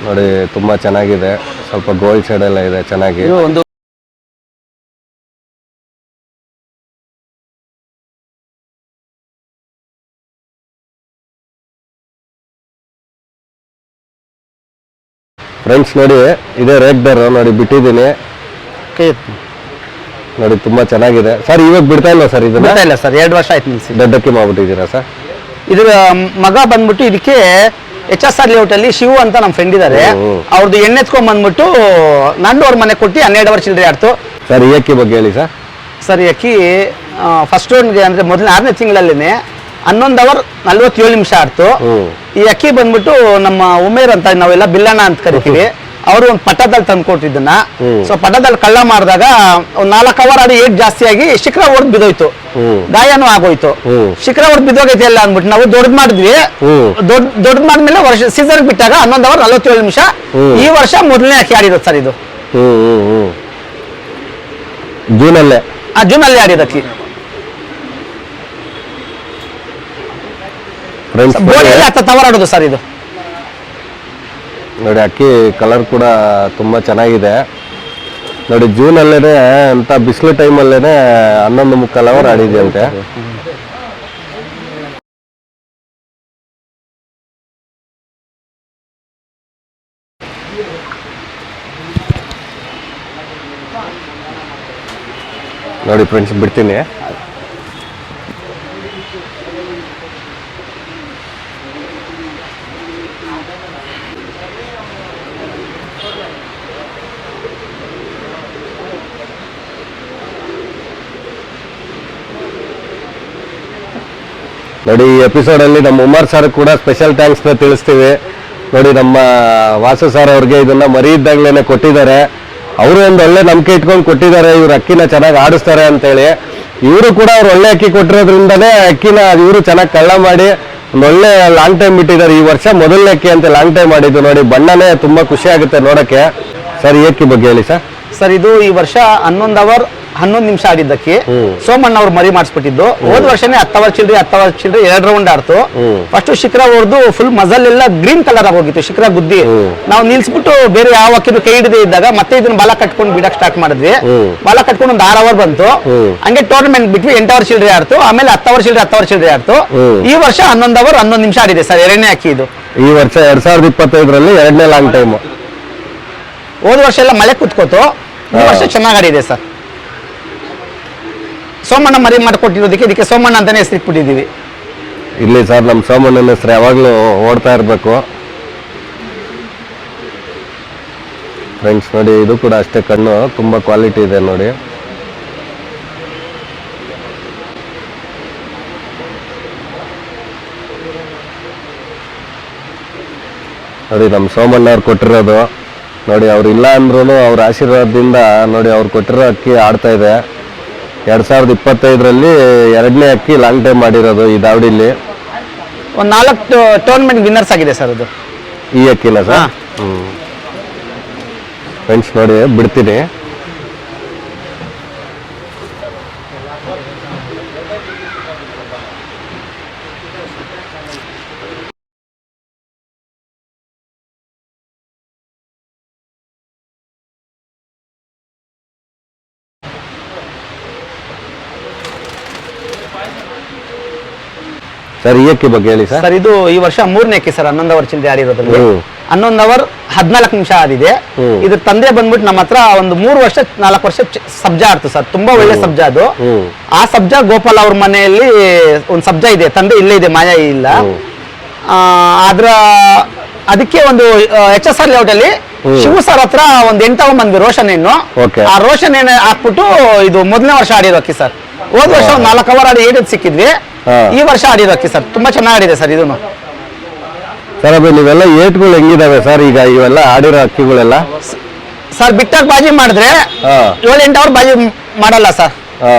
ನೋಡಿ, ತುಂಬಾ ಚೆನ್ನಾಗಿದೆ. ಸ್ವಲ್ಪ ಗೋಲ್ಡ್ ಶೇಡ್ ಎಲ್ಲ ಇದೆ ಚೆನ್ನಾಗಿ. ಒಂದು ಫ್ರೆಂಡ್ಸ್ ನೋಡಿ, ಇದೇ ರೇಗ್ದಾರು ನೋಡಿ, ಬಿಟ್ಟಿದ್ದೀನಿ ನೋಡಿ, ತುಂಬಾ ಚೆನ್ನಾಗಿದೆ. ಸರ್ ಇವಾಗ ಬಿಡ್ತಾ ಇಲ್ಲ ಸರ್ ಇದನ್ನ? ಇಲ್ಲ ಸರ್, 2 ವರ್ಷ ಆಯ್ತು ನಿಲ್ಸಿ. ದೊಡ್ಡಕ್ಕೆ ಮಾಡ್ಬಿಟ್ಟಿದ್ದೀರಾ ಸರ್? ಇದ್ರ ಮಗ ಬಂದ್ಬಿಟ್ಟು ಇದಕ್ಕೆ HSR ಲೇಔಟ್ ಅಲ್ಲಿ ಶಿವು ಅಂತ ನಮ್ಮ ಫ್ರೆಂಡ್ ಇದಾರೆ, ಅವ್ರದ್ದು ಎಣ್ಣೆತ್ಕೊಂಡ್ ಬಂದ್ಬಿಟ್ಟು ನಂದವ್ರ ಮನೆ ಕೊಟ್ಟು 12 ಅವರ್ ಚಿಲ್ಲರೆ ಆಡ್ತು ಸರ್. ಈ ಅಕ್ಕಿ ಬಗ್ಗೆ ಹೇಳಿ ಸರ್. ಸರ್ ಈ ಅಕ್ಕಿ ಫಸ್ಟ್ ರೌಂಡ್ಗೆ ಅಂದ್ರೆ ಮೊದಲ 6ನೇ ತಿಂಗಳಲ್ಲಿನೇ 11 ಅವರ್ 47 ನಿಮಿಷ ಆಡ್ತು. ಈ ಅಕ್ಕಿ ಬಂದ್ಬಿಟ್ಟು ನಮ್ಮ ಉಮೇರ್ ಅಂತ ನಾವೆಲ್ಲ ಬಿಲ್ಲಣ್ಣ ಅಂತ ಕರಿತೀವಿ, ಅವರು ಒಂದು ಪಟ್ಟದಲ್ಲಿ ತಂದು ಕೊಟ್ಟಿದ್ದನ್ನ. ಸೊ ಪಟ್ಟದಲ್ಲಿ ಕಳ್ಳ ಮಾಡಿದಾಗ ಒಂದ್ 4 ಅವರ್ ಆಡಿ ಏಟ್ ಜಾಸ್ತಿ ಆಗಿ ಶಿಖರ ಹೊಡೆದ್ ಬಿದ್ದೋಯ್ತು, ಗಾಯನೂ ಆಗೋಯ್ತು. ಶಿಖರ ಹೊಡೆದ್ ಬಿದ್ದೋಗೈತೆ ಎಲ್ಲ ಅಂದ್ಬಿಟ್ಟು ನಾವು ದೊಡ್ಡದ್ ಮಾಡಿದ್ವಿ. ದೊಡ್ಡದ್ ಮಾಡಿದ್ಮೇಲೆ ವರ್ಷ ಸೀಸನ್ ಬಿಟ್ಟಾಗ 11 ಅವರ್ 47 ನಿಮಿಷ ಈ ವರ್ಷ ಮೊದಲನೇ ಅಕ್ಕಿ ಆಡಿರೋದು ಸರ್. ಇದು ಜೂನಲ್ಲೇ ಆಡಿದ ಅಕ್ಕಿ. ಗೋಡೆಯಲ್ಲಿ 10 ಅವರ್ ಆಡೋದು ಸರ್ ಇದು ನೋಡಿ. ಅಕ್ಕಿ ಕಲರ್ ಕೂಡ ತುಂಬಾ ಚೆನ್ನಾಗಿದೆ ನೋಡಿ. ಜೂನಲ್ಲೇನೆ ಅಂತ ಬಿಸಿಲು ಟೈಮಲ್ಲೇನೆ 11:45 ಅವರ್ ಆಡಿದೆಯಂತೆ. ನೋಡಿ ಫ್ರೆಂಡ್ಸ್, ಬಿಡ್ತೀನಿ. ನೋಡಿ, ಈ ಎಪಿಸೋಡ್ ಅಲ್ಲಿ ನಮ್ಮ ಉಮರ್ ಸರ್ ಕೂಡ ಸ್ಪೆಷಲ್ ಥ್ಯಾಂಕ್ಸ್ ನ ತಿಳಿಸ್ತೀವಿ ನೋಡಿ. ನಮ್ಮ ವಾಸು ಸರ್ ಅವ್ರಿಗೆ ಇದನ್ನ ಮರಿ ಇದ್ದಾಗ್ಲೇನೆ ಕೊಟ್ಟಿದ್ದಾರೆ. ಅವರು ಒಂದು ಒಳ್ಳೆ ನಂಬಿಕೆ ಇಟ್ಕೊಂಡು ಕೊಟ್ಟಿದ್ದಾರೆ, ಇವ್ರು ಅಕ್ಕಿನ ಚೆನ್ನಾಗಿ ಆಡಿಸ್ತಾರೆ ಅಂತೇಳಿ. ಇವರು ಕೂಡ ಅವ್ರು ಒಳ್ಳೆ ಅಕ್ಕಿ ಕೊಟ್ಟಿರೋದ್ರಿಂದನೇ ಅಕ್ಕಿನ ಇವರು ಚೆನ್ನಾಗಿ ಕಳ್ಳ ಮಾಡಿ ಒಂದು ಒಳ್ಳೆ ಲಾಂಗ್ ಟೈಮ್ ಬಿಟ್ಟಿದ್ದಾರೆ. ಈ ವರ್ಷ ಮೊದಲನೇ ಅಕ್ಕಿ ಅಂತ ಲಾಂಗ್ ಟೈಮ್ ಮಾಡಿದ್ದು ನೋಡಿ. ಬಣ್ಣನೇ ತುಂಬಾ ಖುಷಿ ಆಗುತ್ತೆ ನೋಡಕ್ಕೆ. ಸರ್ ಈ ಅಕ್ಕಿ ಬಗ್ಗೆ ಹೇಳಿ ಸರ್. ಸರ್ ಇದು ಈ ವರ್ಷ 11 ಅವರ್ 11 ನಿಮಿಷ ಆಡಿದ್ದಕ್ಕೆ ಸೋಮಣ್ಣ ಅವ್ರು ಮರಿ ಮಾಡಿಸ್ಬಿಟ್ಟಿದ್ದು. ಹೋದ ವರ್ಷನೇ 10 ಅವರ್ ಚಿಲ್ಲರೆ 2 ರೌಂಡ್ ಆಡ್ತು. ಫಸ್ಟ್ ಶಿಖರ ಹೊಡೆದು ಫುಲ್ ಮಜಲ್ ಎಲ್ಲ ಗ್ರೀನ್ ಕಲರ್ ಆಗೋಗಿತ್ತು ಶಿಖರ ಗುದ್ದಿ. ನಾವು ನಿಲ್ಸ್ಬಿಟ್ಟು ಬೇರೆ ಯಾವ ಅಕ್ಕಿನೂ ಕೈ ಹಿಡದೆ ಇದ್ದಾಗ ಮತ್ತೆ ಇದನ್ನ ಬಾಲ ಕಟ್ಕೊಂಡು ಬಿಡಕ್ ಸ್ಟಾರ್ಟ್ ಮಾಡಿದ್ವಿ. ಬಾಲ ಕಟ್ಕೊಂಡು ಒಂದು 6 ಅವರ್ ಬಂತು. ಹಂಗೆ ಟೂರ್ನಮೆಂಟ್ ಬಿಟ್ವಿ 8 ಅವರ್ ಚಿಲ್ಲರೆ ಆಡ್ತು. ಆಮೇಲೆ 10 ಅವರ್ ಚಿಲ್ಲರೆ ಆಡ್ತು. ಈ ವರ್ಷ 11 ಅವರ್ 11 ನಿಮಿಷ ಆಡಿದೆ ಸರ್, 2ನೇ ಅಕ್ಕಿ ಇದು. ಈ ವರ್ಷ 2025ರಲ್ಲಿ 2ನೇ ಲಾಂಗ್ ಟೈಮ್. ಹೋದ ವರ್ಷ ಎಲ್ಲ ಮಳೆ ಕುತ್ಕೋತು, ಈ ವರ್ಷ ಚೆನ್ನಾಗಿ ಆಡಿದೆ ಸರ್. ಸೋಮಣ್ಣ ಮರಿ ಮಾಡಿಕೊಟ್ಟಿರೋದಕ್ಕೆ ಇದಕ್ಕೆ ಸೋಮಣ್ಣ ಅಂತಾನೆ ಹೆಸರಿಟ್ಬಿಟ್ಟಿದ್ದೀವಿ. ಇಲ್ಲಿ ಸರ್ ನಮ್ಮ ಸೋಮಣ್ಣನ ಹೆಸರು ಯಾವಾಗಲೂ ಓಡ್ತಾ ಇರಬೇಕು. ಫ್ರೆಂಡ್ಸ್ ನೋಡಿ, ಇದು ಕೂಡ ಅಷ್ಟೇ, ಕಣ್ಣು ತುಂಬಾ ಕ್ವಾಲಿಟಿ ಇದೆ ನೋಡಿ. ನೋಡಿ ನಮ್ಮ ಸೋಮಣ್ಣ ಅವ್ರು ಕೊಟ್ಟಿರೋದು ನೋಡಿ. ಅವ್ರು ಇಲ್ಲ ಅಂದ್ರೂ ಅವ್ರ ಆಶೀರ್ವಾದದಿಂದ ನೋಡಿ ಅವ್ರು ಕೊಟ್ಟಿರೋ ಅಕ್ಕಿ ಆಡ್ತಾ ಇದೆ. 2025ರಲ್ಲಿ 2ನೇ ಅಕ್ಕಿ ಲಾಂಗ್ ಟೈಮ್ ಮಾಡಿರೋದು ಈ ದಾವಡಿಲಿ. ಒಂದು 4 ಟೂರ್ನಮೆಂಟ್ ವಿನ್ನರ್ಸ್ ಆಗಿದೆ ಸರ್ ಅದು ಈ ಅಕ್ಕಿನ ಸರ್. ಫ್ರೆಂಡ್ಸ್ ನೋಡಿ, ಬಿಡ್ತೀನಿ. ಸರ್ ಈ ಅಕ್ಕಿ ಬಗ್ಗೆ ಹೇಳಿ ಸರ್. ಸರ್ ಇದು ಈ ವರ್ಷ 3ನೇ ಅಕ್ಕಿ ಸರ್, 11 ಅವರ್ ಚಿಲ್ಲರೆ ಆಡಿರೋದ್ರಲ್ಲಿ 11 ಅವರ್ 14 ನಿಮಿಷ ಆಡಿದೆ. ಇದ್ರ ತಂದೆ ಬಂದ್ಬಿಟ್ಟು ನಮ್ಮ ಹತ್ರ ಒಂದು 3 ವರ್ಷ 4 ವರ್ಷ ಸಬ್ಜಾ ಆಡ್ತು ಸರ್, ತುಂಬಾ ಒಳ್ಳೆ ಸಬ್ಜಾ ಅದು. ಆ ಸಬ್ಜಾ ಗೋಪಾಲ್ ಅವ್ರ ಮನೆಯಲ್ಲಿ ಒಂದು ಸಬ್ಜಾ ಇದೆ, ತಂದೆ ಇಲ್ಲೇ ಇದೆ, ಮಾಯಾ ಇಲ್ಲ. ಅದಕ್ಕೆ ಒಂದು HSR ಲೇಔಟ್ ಅಲ್ಲಿ ಶಿವ ಸರ್ ಹತ್ರ ಒಂದ್ 8 ತಗೊಂಡ್ಬಂದ್ವಿ ರೋಷನ್ ಹೆಣ್ಣು. Okay. ಆ ರೋಷನ್ ಹೆಣ್ಣು ಹಾಕ್ಬಿಟ್ಟು ಇದು ಮೊದಲನೇ ವರ್ಷ ಆಡಿರೋ ಅಕ್ಕಿ ಸರ್. ಹೋದ ವರ್ಷ ಒಂದು 4 ಅವರ್ ಆಡಿ 8 ಸಿಕ್ಕಿದ್ವಿ. ಈ ವರ್ಷ ಆಡಿರೋ ಅಕ್ಕಿ ಸರ್, ತುಂಬಾ ಚೆನ್ನಾಗಿ ಆಡಿದೆ ಸರ್ ಇದನ್ನು. ಸರ್ ಅದು ನೀವೆಲ್ಲ ಏಟ್ಗಳು ಹೆಂಗಿದಾವೆ ಸರ್ ಈಗ ಇವೆಲ್ಲ ಆಡಿರೋ ಅಕ್ಕಿಗಳೆಲ್ಲ? ಸರ್ ಬಿಟ್ಟಾಗ ಬಾಜಿ ಮಾಡಿದ್ರೆ 7-8 ಅವರ್ ಬಾಜಿ ಮಾಡಲ್ಲ ಸರ್.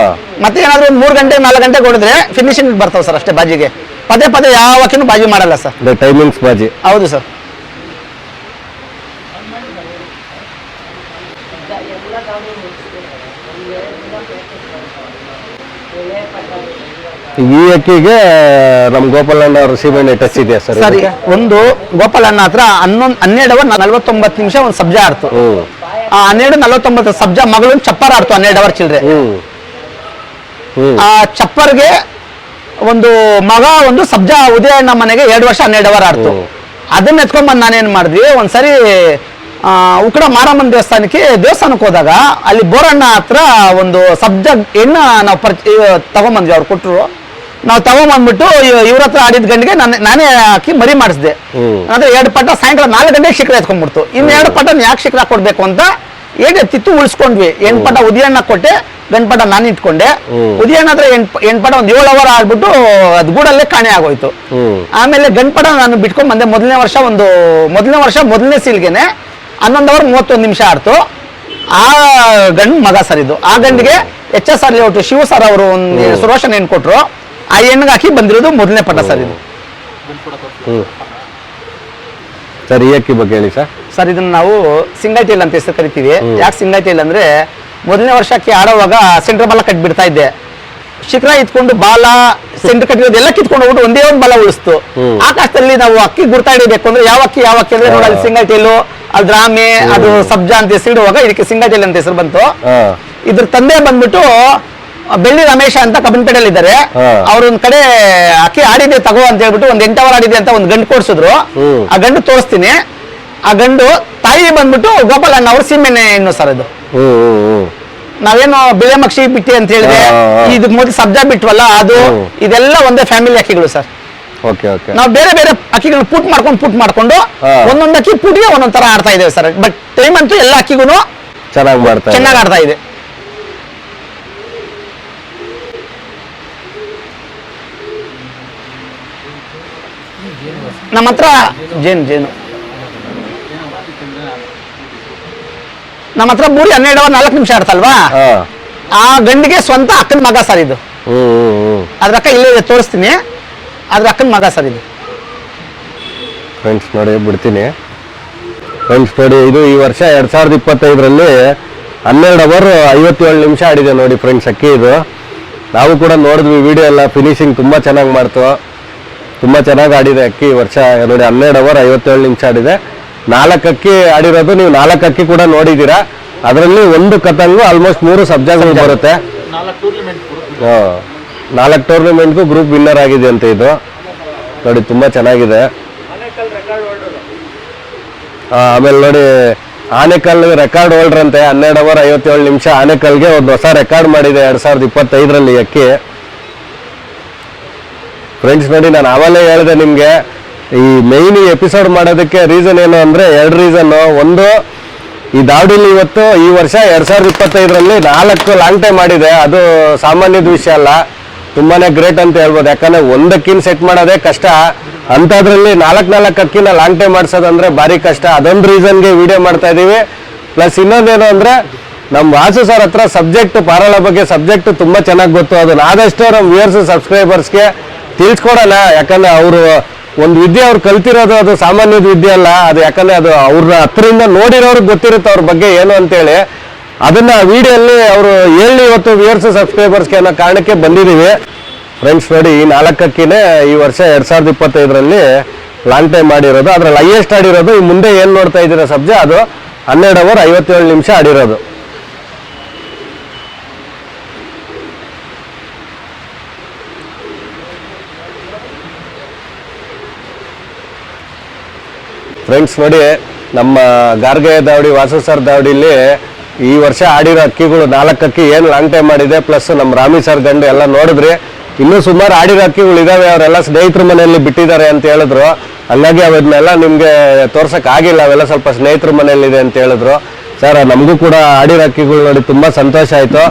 ಮತ್ತೆ ಏನಾದ್ರು 3 ಗಂಟೆ 4 ಗಂಟೆ ಹೊಡೆದ್ರೆ ಫಿನಿಶಿಂಗ್ ಬರ್ತಾವ ಸರ್ ಅಷ್ಟೇ ಬಾಜಿಗೆ. ಪದೇ ಪದೇ ಯಾವ ಅಕ್ಕಿನೂ ಬಾಜಿ ಮಾಡಲ್ಲ ಸರ್. ಟೈಮಿಂಗ್ಸ್ ಬಾಜಿ. ಹೌದು ಸರ್. ಈ ಅಕ್ಕಿಗೆ ನಮ್ ಗೋಪಾಲಣ್ಣ ಅವ್ರ ಸೀಮೆಣ್ಣೆ ಟಚ್ ಇದೆಯಾ ಸರ್? ಸರಿ, ಒಂದು ಗೋಪಾಲಣ್ಣ ಹತ್ರ 12 ಅವರ್ 49 ನಿಮಿಷ ಒಂದು ಸಬ್ಜಾ ಆಡ್ತು. 12:49 ಸಬ್ಜಾ ಮಗಳು ಚಪ್ಪರ್ ಆಡ್ತು 12 ಅವರ್ ಚಿಲ್ರೆ. ಆ ಚಪ್ಪರ್ಗೆ ಒಂದು ಮಗ ಒಂದು ಸಬ್ಜಾ ಉದಯಣ್ಣ ಮನೆಗೆ 2 ವರ್ಷ 12 ಅವರ್ ಆಡ್ತು. ಅದನ್ನ ಎತ್ಕೊಂಡ್ಬಂದು ನಾನೇನ್ ಮಾಡಿದ್ವಿ, ಒಂದ್ಸರಿ ಉಕ್ಕಡ ಮಾರಮ್ಮನ ದೇವಸ್ಥಾನಕ್ಕೆ ಹೋದಾಗ ಅಲ್ಲಿ ಬೋರಣ್ಣ ಹತ್ರ ಒಂದು ಸಬ್ಜಾ ಹೆಣ್ಣ ನಾವು ತಗೊಂಬಂದ್ವಿ. ಅವ್ರು ಕೊಟ್ಟರು, ನಾವು ತಗೊಂಬಂದ್ಬಿಟ್ಟು ಇವ್ರ ಹತ್ರ ಆಡಿದ ಗಂಡಿಗೆ ನಾನೇ ಹಾಕಿ ಮರಿ ಮಾಡಿಸಿದೆ. ಅಂದ್ರೆ 2 ಪಟ ಸಾಯಂಕಾಲ 4 ಗಂಟೆಗೆ ಶಿಖರ ಎತ್ಕೊಂಡ್ಬಿಡ್ತು. ಇನ್ನು 2 ಪಟ ಯಾಕೆ ಶಿಖರ ಕೊಡ್ಬೇಕು ಅಂತ ಎತ್ತಿತ್ತು ಉಳಿಸ್ಕೊಂಡ್ವಿ. 8 ಪಟ ಉದಯಣ್ಣ ಕೊಟ್ಟೆ, ಗಂಡು ಪಟ ನಾನು ಇಟ್ಕೊಂಡೆ. ಉದಯಣ್ಣ ಹತ್ರ 8 ಪಟ ಒಂದು 7 ಅವರ್ ಆಡ್ಬಿಟ್ಟು ಅದು ಗೂಡಲ್ಲೇ ಕಾಣೆ ಆಗೋಯ್ತು. ಆಮೇಲೆ ಗಂಡು ಪಟ ನಾನು ಬಿಟ್ಕೊಂಡ್ ಬಂದೆ. ಮೊದಲನೇ ವರ್ಷ ಮೊದಲನೇ ಸೀಲ್ಗೆನೆ 11 ಅವರ್ 31 ನಿಮಿಷ ಆಡ್ತು. ಆ ಗಂಡು ಮಗ ಸರ್ ಇದು. ಆ ಗಂಡಿಗೆ HSR ಲೇಔಟ್ ಶಿವ ಸರ್ ಅವರು ಒಂದು ಸುರೋಷನ್ ಹೆಣ್ಣು ಕೊಟ್ರು. ಆ ಹೆಣ್ಣಿಗೆ ಹಾಕಿ ಬಂದಿರೋದು ಮೊದಲನೇ ಪಟ ಸರ್ ಇದು. ಸರ್ ಈ ಅಕ್ಕಿ ಬಗ್ಗೆ ಹೇಳಿ ಸರ್. ಸರ್ ಇದನ್ನ ನಾವು ಸಿಂಗಲ್ ಟೈಲ್ ಅಂತ ಹೆಸರು ಕರಿತೀವಿ. ಯಾಕೆ ಸಿಂಗಲ್ ಟೈಲ್ ಅಂದ್ರೆ ಮೊದಲನೇ ವರ್ಷಕ್ಕೆ ಆಡೋವಾಗ ಸೆಂಟರ್ ಬಾಲ ಕಟ್ಬಿಡ್ತಾ ಇದ್ದೆ. ಶಿಖರ ಇತ್ಕೊಂಡು ಬಾಲ ಸೆಂಟರ್ ಕಟ್ಟಿರೋದು ಎಲ್ಲ ಕಿತ್ಕೊಂಡು ಹೋಗ್ಬಿಟ್ಟು ಒಂದೇ ಒಂದು ಬಾಲ ಉಳಿಸ್ತು. ಆಕಾಶದಲ್ಲಿ ನಾವು ಅಕ್ಕಿ ಗುರ್ತಾ ಹಿಡಿಬೇಕು ಅಂದ್ರೆ ಯಾವ ಅಕ್ಕಿ ಅಂದ್ರೆ ನೋಡಿ, ಅಲ್ಲಿ ಸಿಂಗಲ್ ಟೈಲು, ಅಲ್ಲಿ ದ್ರಾಮೆ, ಅದು ಸಬ್ಜಾ ಅಂತ ಹೆಸರಿಡುವಾಗ ಇದಕ್ಕೆ ಸಿಂಗಲ್ ಟೈಲ್ ಅಂತ ಹೆಸರು ಬಂತು. ಇದ್ರ ತಂದೆ ಬಂದ್ಬಿಟ್ಟು ಬೆಳ್ಳಿ ರಮೇಶ ಅಂತ ಕಬ್ಬನ್ಪೇಟೆಯಲ್ಲಿ ಇದ್ದಾರೆ. ಅವ್ರೊಂದ್ ಕಡೆ ಅಕ್ಕಿ ಆಡಿದೆ ತಗೋ ಅಂತ ಹೇಳ್ಬಿಟ್ಟು ಒಂದು 8 ಅವರ್ ಆಡಿದೆ ಅಂತ ಒಂದು ಗಂಡು ಕೊಡ್ಸಿದ್ರು. ಆ ಗಂಡು ತೋರಿಸ್ತೀನಿ. ಆ ಗಂಡು ತಾಯಿ ಬಂದ್ಬಿಟ್ಟು ಗೋಪಾಲಣ್ಣ ಅವ್ರ ಸೀಮೆಣ್ಣೆ ಹೆಣ್ಣು ಸರ್ ಇದು. ನಾವೇನು ಬಿಳೆ ಮಕ್ಷಿ ಬಿಟ್ಟಿ ಅಂತ ಹೇಳಿದ್ರೆ ಇದು ಮೊದಲು ಸಬ್ಜಾ ಬಿಟ್ವಲ್ಲ, ಅದು ಇದೆಲ್ಲ ಒಂದೇ ಫ್ಯಾಮಿಲಿ ಅಕ್ಕಿಗಳು ಸರ್. ನಾವು ಬೇರೆ ಬೇರೆ ಅಕ್ಕಿಗಳನ್ನ ಪುಟ್ ಮಾಡ್ಕೊಂಡು ಒಂದೊಂದು ಅಕ್ಕಿ ಪುಟ್ಗೆ ಒಂದೊಂದ್ ತರ ಆಡ್ತಾ ಇದ್ದೇವೆ ಸರ್. ಬಟ್ ಟೈಮ್ ಅಂತೂ ಎಲ್ಲ ಅಕ್ಕಿಗೂ ಚೆನ್ನಾಗಿ ಆಡ್ತಾ ಇದೆ. ನಮ್ಮ ಹತ್ರ ಜೇನು ನಮ್ಮ ಹತ್ರ ಬೂರಿ 12 ಅವರ್ 4 ನಿಮಿಷ ಆಡ್ತಲ್ವಾ, ಆ ಗಂಡಿಗೆ ಸ್ವಂತ ಅಕ್ಕನ ಮಗ ಸರ್ ಇದು. ಅದ್ರ ಅಕ್ಕ ಇಲ್ಲೇ ತೋರಿಸ್ತೀನಿ. ಅದ್ರ ಅಕ್ಕನ ಮಗ ಸರ್ ಇದು. ಫ್ರೆಂಡ್ಸ್ ನೋಡಿ ಬಿಡ್ತೀನಿ. ಫ್ರೆಂಡ್ಸ್ ನೋಡಿ, ಇದು ಈ ವರ್ಷ 2025ರಲ್ಲಿ 12 ಅವರ್ 57 ನಿಮಿಷ ಆಡಿದೆ ನೋಡಿ ಫ್ರೆಂಡ್ಸ್ ಅಕ್ಕಿ ಇದು. ನಾವು ಕೂಡ ನೋಡಿದ್ವಿ ವಿಡಿಯೋ ಎಲ್ಲ. ಫಿನಿಶಿಂಗ್ ತುಂಬಾ ಚೆನ್ನಾಗಿ ಮಾಡ್ತು, ತುಂಬಾ ಚೆನ್ನಾಗಿ ಆಡಿದೆ ಅಕ್ಕಿ ಈ ವರ್ಷ ನೋಡಿ. 12 ಅವರ್ 57 ನಿಮಿಷ ಆಡಿದೆ. 4 ಅಕ್ಕಿ ಆಡಿರೋದು ನೀವು 4 ಅಕ್ಕಿ ಕೂಡ ನೋಡಿದ್ದೀರಾ. ಅದರಲ್ಲಿ ಒಂದು ಕತಂಗು ಆಲ್ಮೋಸ್ಟ್ 3 ಸಬ್ಜಾಗಳು ಬರುತ್ತೆ. 4 ಟೂರ್ನಮೆಂಟ್ಗೂ ಗ್ರೂಪ್ ವಿನ್ನರ್ ಆಗಿದೆ ಅಂತ ಇದು ನೋಡಿ, ತುಂಬಾ ಚೆನ್ನಾಗಿದೆ. ಆಮೇಲೆ ನೋಡಿ, ಆನೆಕಲ್ ರೆಕಾರ್ಡ್ ಹೋಲ್ಡರ್ ಅಂತೆ. 12 ಅವರ್ 57 ನಿಮಿಷ ಆನೆಕಲ್ಗೆ ಒಂದು ಹೊಸ ರೆಕಾರ್ಡ್ ಮಾಡಿದೆ 2025ರಲ್ಲಿ ಅಕ್ಕಿ. ಫ್ರೆಂಡ್ಸ್ ನೋಡಿ, ನಾನು ಆವಾಗಲೇ ಹೇಳಿದೆ ನಿಮಗೆ, ಈ ಮೇಯ್ನ್ ಎಪಿಸೋಡ್ ಮಾಡೋದಕ್ಕೆ ರೀಸನ್ ಏನು ಅಂದ್ರೆ 2 ರೀಸನ್. ಒಂದು, ಈ ದಾವಡಿಲಿ ಇವತ್ತು ಈ ವರ್ಷ 2025ರಲ್ಲಿ 4 ಲಾಂಗ್ ಟೈಮ್ ಮಾಡಿದೆ. ಅದು ಸಾಮಾನ್ಯದ ವಿಷಯ ಅಲ್ಲ, ತುಂಬಾನೇ ಗ್ರೇಟ್ ಅಂತ ಹೇಳ್ಬೋದು. ಯಾಕಂದ್ರೆ ಒಂದಕ್ಕಿನ ಸೆಟ್ ಮಾಡೋದೇ ಕಷ್ಟ, ಅಂಥದ್ರಲ್ಲಿ 4 ಅಕ್ಕಿನ ಲಾಂಗ್ ಟೈಮ್ ಮಾಡಿಸೋದಂದ್ರೆ ಭಾರಿ ಕಷ್ಟ. ಅದೊಂದು ರೀಸನ್ಗೆ ವಿಡಿಯೋ ಮಾಡ್ತಾ ಇದೀವಿ. ಪ್ಲಸ್ ಇನ್ನೊಂದೇನು ಅಂದ್ರೆ, ನಮ್ಮ ವಾಸು ಸರ್ ಹತ್ರ ಸಬ್ಜೆಕ್ಟ್ ಪಾರಾಳ ಬಗ್ಗೆ ಸಬ್ಜೆಕ್ಟ್ ತುಂಬಾ ಚೆನ್ನಾಗಿ ಗೊತ್ತು. ಅದನ್ನ ಆದಷ್ಟು ನಮ್ಮ ವ್ಯೂಯರ್ಸ್ ಸಬ್ಸ್ಕ್ರೈಬರ್ಸ್ಗೆ ತಿಳಿಸ್ಕೊಡೋಣ. ಯಾಕಂದ್ರೆ ಅವರು ಒಂದು ವಿದ್ಯೆ ಅವ್ರು ಕಲ್ತಿರೋದು ಅದು ಸಾಮಾನ್ಯದ ವಿದ್ಯೆ ಅಲ್ಲ. ಅದು ಯಾಕಂದ್ರೆ ಅದು ಅವ್ರ ಹತ್ರದಿಂದ ನೋಡಿರೋರ್ಗೆ ಗೊತ್ತಿರುತ್ತೆ ಅವ್ರ ಬಗ್ಗೆ ಏನು ಅಂತೇಳಿ. ಅದನ್ನ ವಿಡಿಯೋಲ್ಲಿ ಅವರು ಹೇಳಿ ಇವತ್ತು ವ್ಯೂಯರ್ಸ್ ಸಬ್ಸ್ಕ್ರೈಬರ್ಸ್ಗೆ ಅನ್ನೋ ಕಾರಣಕ್ಕೆ ಬಂದಿದ್ದೀವಿ. ಫ್ರೆಂಡ್ಸ್ ನೋಡಿ, ಈ 4 ಅಕ್ಕಿನೇ ಈ ವರ್ಷ 2025ರಲ್ಲಿ ಲಾಂಗ್ ಟೈಮ್ ಮಾಡಿರೋದು. ಅದ್ರಲ್ಲಿ ಹೈಯೆಸ್ಟ್ ಆಡಿರೋದು ಈ ಮುಂದೆ ಏನು ನೋಡ್ತಾ ಇದ್ದೀರಾ ಸಬ್ಜಾ, ಅದು 12 ಅವರ್ 57 ನಿಮಿಷ ಆಡಿರೋದು. ಫ್ರೆಂಡ್ಸ್ ನೋಡಿ, ನಮ್ಮ ಗಾರ್ಗೆಯ ದಾವಡಿ ವಾಸು ಸರ್ ದಾವಡಿಲಿ ಈ ವರ್ಷ ಆಡಿರೋ ಅಕ್ಕಿಗಳು 4 ಅಕ್ಕಿ ಏನು ಲಾಂಗ್ ಟೈಮ್ ಮಾಡಿದೆ. ಪ್ಲಸ್ ನಮ್ಮ ರಾಮಿ ಸರ್ ಗಂಡು ಎಲ್ಲ ನೋಡಿದ್ರಿ. ಇನ್ನೂ ಸುಮಾರು ಆಡಿರೋ ಅಕ್ಕಿಗಳು ಇದಾವೆ, ಅವರೆಲ್ಲ ಸ್ನೇಹಿತರ ಮನೆಯಲ್ಲಿ ಬಿಟ್ಟಿದ್ದಾರೆ ಅಂತ ಹೇಳಿದ್ರು. ಹಂಗಾಗಿ ಅವನ್ನೆಲ್ಲ ನಿಮ್ಗೆ ತೋರ್ಸಕ್ ಆಗಿಲ್ಲ, ಅವೆಲ್ಲ ಸ್ವಲ್ಪ ಸ್ನೇಹಿತರ ಮನೇಲಿದೆ ಅಂತ ಹೇಳಿದ್ರು. ಸರ್ ನಮಗೂ ಕೂಡ ಆಡಿರೋ ಅಕ್ಕಿಗಳು ನೋಡಿ ತುಂಬಾ ಸಂತೋಷ ಆಯ್ತು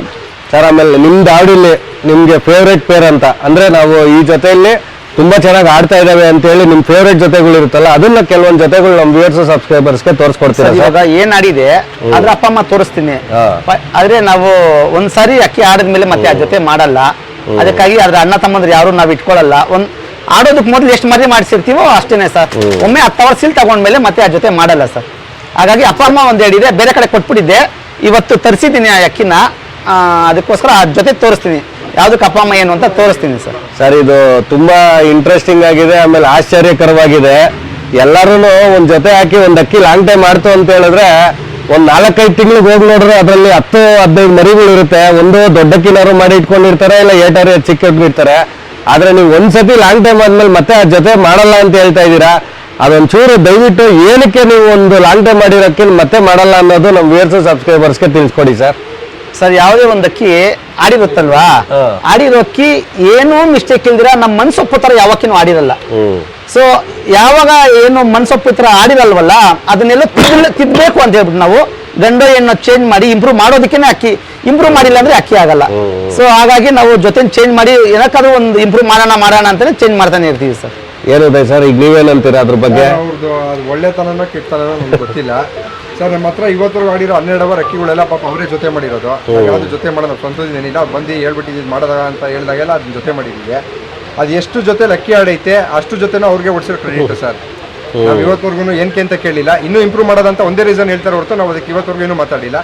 ಸರ್. ಆಮೇಲೆ ನಿಮ್ದು ಆಡಿಲಿ ನಿಮ್ಗೆ ಫೇವ್ರೇಟ್ ಪೇರ್ ಅಂತ ಅಂದ್ರೆ ನಾವು ಈ ಜೊತೆಯಲ್ಲಿ ತುಂಬಾ ಚೆನ್ನಾಗಿ ಆಡ್ತಾ ಇದಾವೆ ಅಂತ ಹೇಳಿ ನಿಮ್ ಫೇವ್ರೇಟ್ ಜೊತೆಗಳು ಇರುತ್ತಲ್ಲ, ಅದನ್ನ ಕೆಲವೊಂದು ಜೊತೆಗಳು ನಮ್ಮ ವ್ಯೂವರ್ಸ್ ಸಬ್ಸ್ಕ್ರೈಬರ್ಸ್ಗೆ ತೋರಿಸ್ಕೊಡ್ತೀರಾ ಸರ್? ಇವಾಗ ಏನ್ ಆಡಿದೆ ಅದ್ರ ಅಪ್ಪ ಅಮ್ಮ ತೋರಿಸ್ತೀನಿ. ಆದ್ರೆ ನಾವು ಒಂದ್ಸಾರಿ ಅಕ್ಕಿ ಆಡಿದ್ಮೇಲೆ ಮತ್ತೆ ಆ ಜೊತೆ ಮಾಡಲ್ಲ. ಅದಕ್ಕಾಗಿ ಅದ್ರ ಅಣ್ಣ ತಮ್ಮಂದ್ರೆ ಯಾರು ನಾವ್ ಇಟ್ಕೊಳ್ಳಲ್ಲ. ಆಡೋದಕ್ಕೆ ಮೊದಲು ಎಷ್ಟು ಮರಿ ಮಾಡಿಸಿರ್ತೀವೋ ಅಷ್ಟೇನೆ ಸರ್. ಒಮ್ಮೆ 10 ಅವರ್ ಸೀಲ್ ತಗೊಂಡ್ಮೇಲೆ ಮತ್ತೆ ಆ ಜೊತೆ ಮಾಡಲ್ಲ ಸರ್. ಹಾಗಾಗಿ ಅಪ್ಪ ಅಮ್ಮ ಒಂದ್ ಹೇಳಿದೆ, ಬೇರೆ ಕಡೆ ಕೊಟ್ಬಿಟ್ಟಿದ್ದೆ, ಇವತ್ತು ತರಿಸಿದ್ದೀನಿ ಆ ಅಕ್ಕಿನ. ಅದಕ್ಕೋಸ್ಕರ ಆ ಜೊತೆ ತೋರಿಸ್ತೀನಿ, ಯಾವ್ದಕ್ಕೆ ಅಪ್ಪ ಅಮ್ಮ ಏನು ಅಂತ ತೋರಿಸ್ತೀನಿ ಸರ್. ಸರ್ ಇದು ತುಂಬಾ ಇಂಟ್ರೆಸ್ಟಿಂಗ್ ಆಗಿದೆ, ಆಮೇಲೆ ಆಶ್ಚರ್ಯಕರವಾಗಿದೆ. ಎಲ್ಲರೂ ಒಂದ್ ಜೊತೆ ಹಾಕಿ ಒಂದ್ ಅಕ್ಕಿ ಲಾಂಗ್ ಟೈಮ್ ಮಾಡ್ತು ಅಂತ ಹೇಳಿದ್ರೆ ಒಂದ್ 4-5 ತಿಂಗಳಿಗೆ ಹೋಗಿ ನೋಡ್ರೆ ಅದರಲ್ಲಿ 10-15 ಮರಿಗಳು ಇರುತ್ತೆ. ಒಂದು ದೊಡ್ಡಕ್ಕಿನಾರು ಮಾಡಿ ಇಟ್ಕೊಂಡಿರ್ತಾರೆ, ಇಲ್ಲ ಏಟಾರು ಚಿಕ್ಕ ಇಟ್ಬಿಡ್ತಾರೆ. ಆದ್ರೆ ನೀವು ಒಂದ್ಸತಿ ಲಾಂಗ್ ಟೈಮ್ ಆದ್ಮೇಲೆ ಮತ್ತೆ ಆ ಜೊತೆ ಮಾಡಲ್ಲ ಅಂತ ಹೇಳ್ತಾ ಇದ್ದೀರಾ. ಅದೊಂಚೂರು ದಯವಿಟ್ಟು ಏನಕ್ಕೆ ನೀವು ಒಂದು ಲಾಂಗ್ ಟೈಮ್ ಮಾಡಿರೋಕ್ಕೆ ಮತ್ತೆ ಮಾಡಲ್ಲ ಅನ್ನೋದು ನಮ್ಮ ವ್ಯೂವರ್ಸ್ ಸಬ್ಸ್ಕ್ರೈಬರ್ಸ್ಗೆ ತಿಳಿಸ್ಕೊಡಿ ಸರ್. ಸರ್ ಯಾವುದೇ ಒಂದು ಅಕ್ಕಿ ಆಡಿರುತ್ತಲ್ವಾ, ಆಡಿರೋ ಅಕ್ಕಿ ಏನೂ ಮಿಸ್ಟೇಕ್ ಇಲ್ದಿರ ನಮ್ಮ ಮನ್ಸೊಪ್ಪು ತರ ಯಾವಕ್ಕಿನೂ ಆಡಿರಲ್ಲ. ಸೊ ಯಾವಾಗ ಏನು ಮನ್ಸೊಪ್ಪು ತರ ಆಡಿರಲ್ವಲ್ಲ, ಅದನ್ನೆಲ್ಲ ತಿದ್ದಬೇಕು ಅಂತ ಹೇಳ್ಬಿಟ್ಟು ನಾವು ಗಂಡು ಹೆಣ್ಣು ಚೇಂಜ್ ಮಾಡಿ ಇಂಪ್ರೂವ್ ಮಾಡೋದಕ್ಕೆ ಅಕ್ಕಿ ಇಂಪ್ರೂವ್ ಮಾಡಿಲ್ಲ ಅಂದ್ರೆ ಅಕ್ಕಿ ಆಗಲ್ಲ. ಸೊ ಹಾಗಾಗಿ ನಾವು ಜೊತೆ ಚೇಂಜ್ ಮಾಡಿ ಏನಕ್ಕಾದ್ರೂ ಒಂದು ಇಂಪ್ರೂವ್ ಮಾಡೋಣ ಅಂತಾನೆ ಚೇಂಜ್ ಮಾಡ್ತಾನೆ ಇರ್ತೀವಿ ಸರ್. ಏನಿದೆ ಸರ್, ಈಗ ನೀವೇನಂತೀರಾ ಅದ್ರ ಬಗ್ಗೆ? ಅವ್ರದ್ದು ಅದು ಒಳ್ಳೆತನನ ಕೆಟ್ಟತನ ನಮ್ಗೆ ಗೊತ್ತಿಲ್ಲ ಸರ್. ನಮ್ಮ ಹತ್ರ ಇವತ್ತರೆಗೂ ಆಡಿರೋ 12 ಅವರ್ ಅಕ್ಕಿಗಳೆಲ್ಲ ಪಾಪ ಅವರೇ ಜೊತೆ ಮಾಡಿರೋದು. ಯಾವ್ದು ಜೊತೆ ಮಾಡೋದು ಸ್ವಂತದಿಂದ ಏನಿಲ್ಲ, ಬಂದು ಹೇಳ್ಬಿಟ್ಟಿದ್ದು ಮಾಡೋದಾಗ ಅಂತ ಹೇಳಿದಾಗೆಲ್ಲ ಅದನ್ನ ಜೊತೆ ಮಾಡಿದ್ದೀವಿ. ಅದು ಎಷ್ಟು ಜೊತೆ ಅಕ್ಕಿ ಆಡೈತೆ ಅಷ್ಟು ಜೊತೆನೂ ಅವ್ರಿಗೆ ಹೊಡ್ಸಿರೋ ಕ್ರೆಡಿಟ್ ಸರ್. ನಾವು ಇವತ್ತವರೆಗೂ ಏನಕ್ಕೆ ಅಂತ ಕೇಳಿಲ್ಲ. ಇನ್ನೂ ಇಂಪ್ರೂವ್ ಮಾಡೋದಂತ ಒಂದೇ ರೀಸನ್ ಹೇಳ್ತಾರೆ ಹೊರತು ನಾವು ಅದಕ್ಕೆ ಇವತ್ತವರೆಗೂ ಏನೂ ಮಾತಾಡಿಲ್ಲ.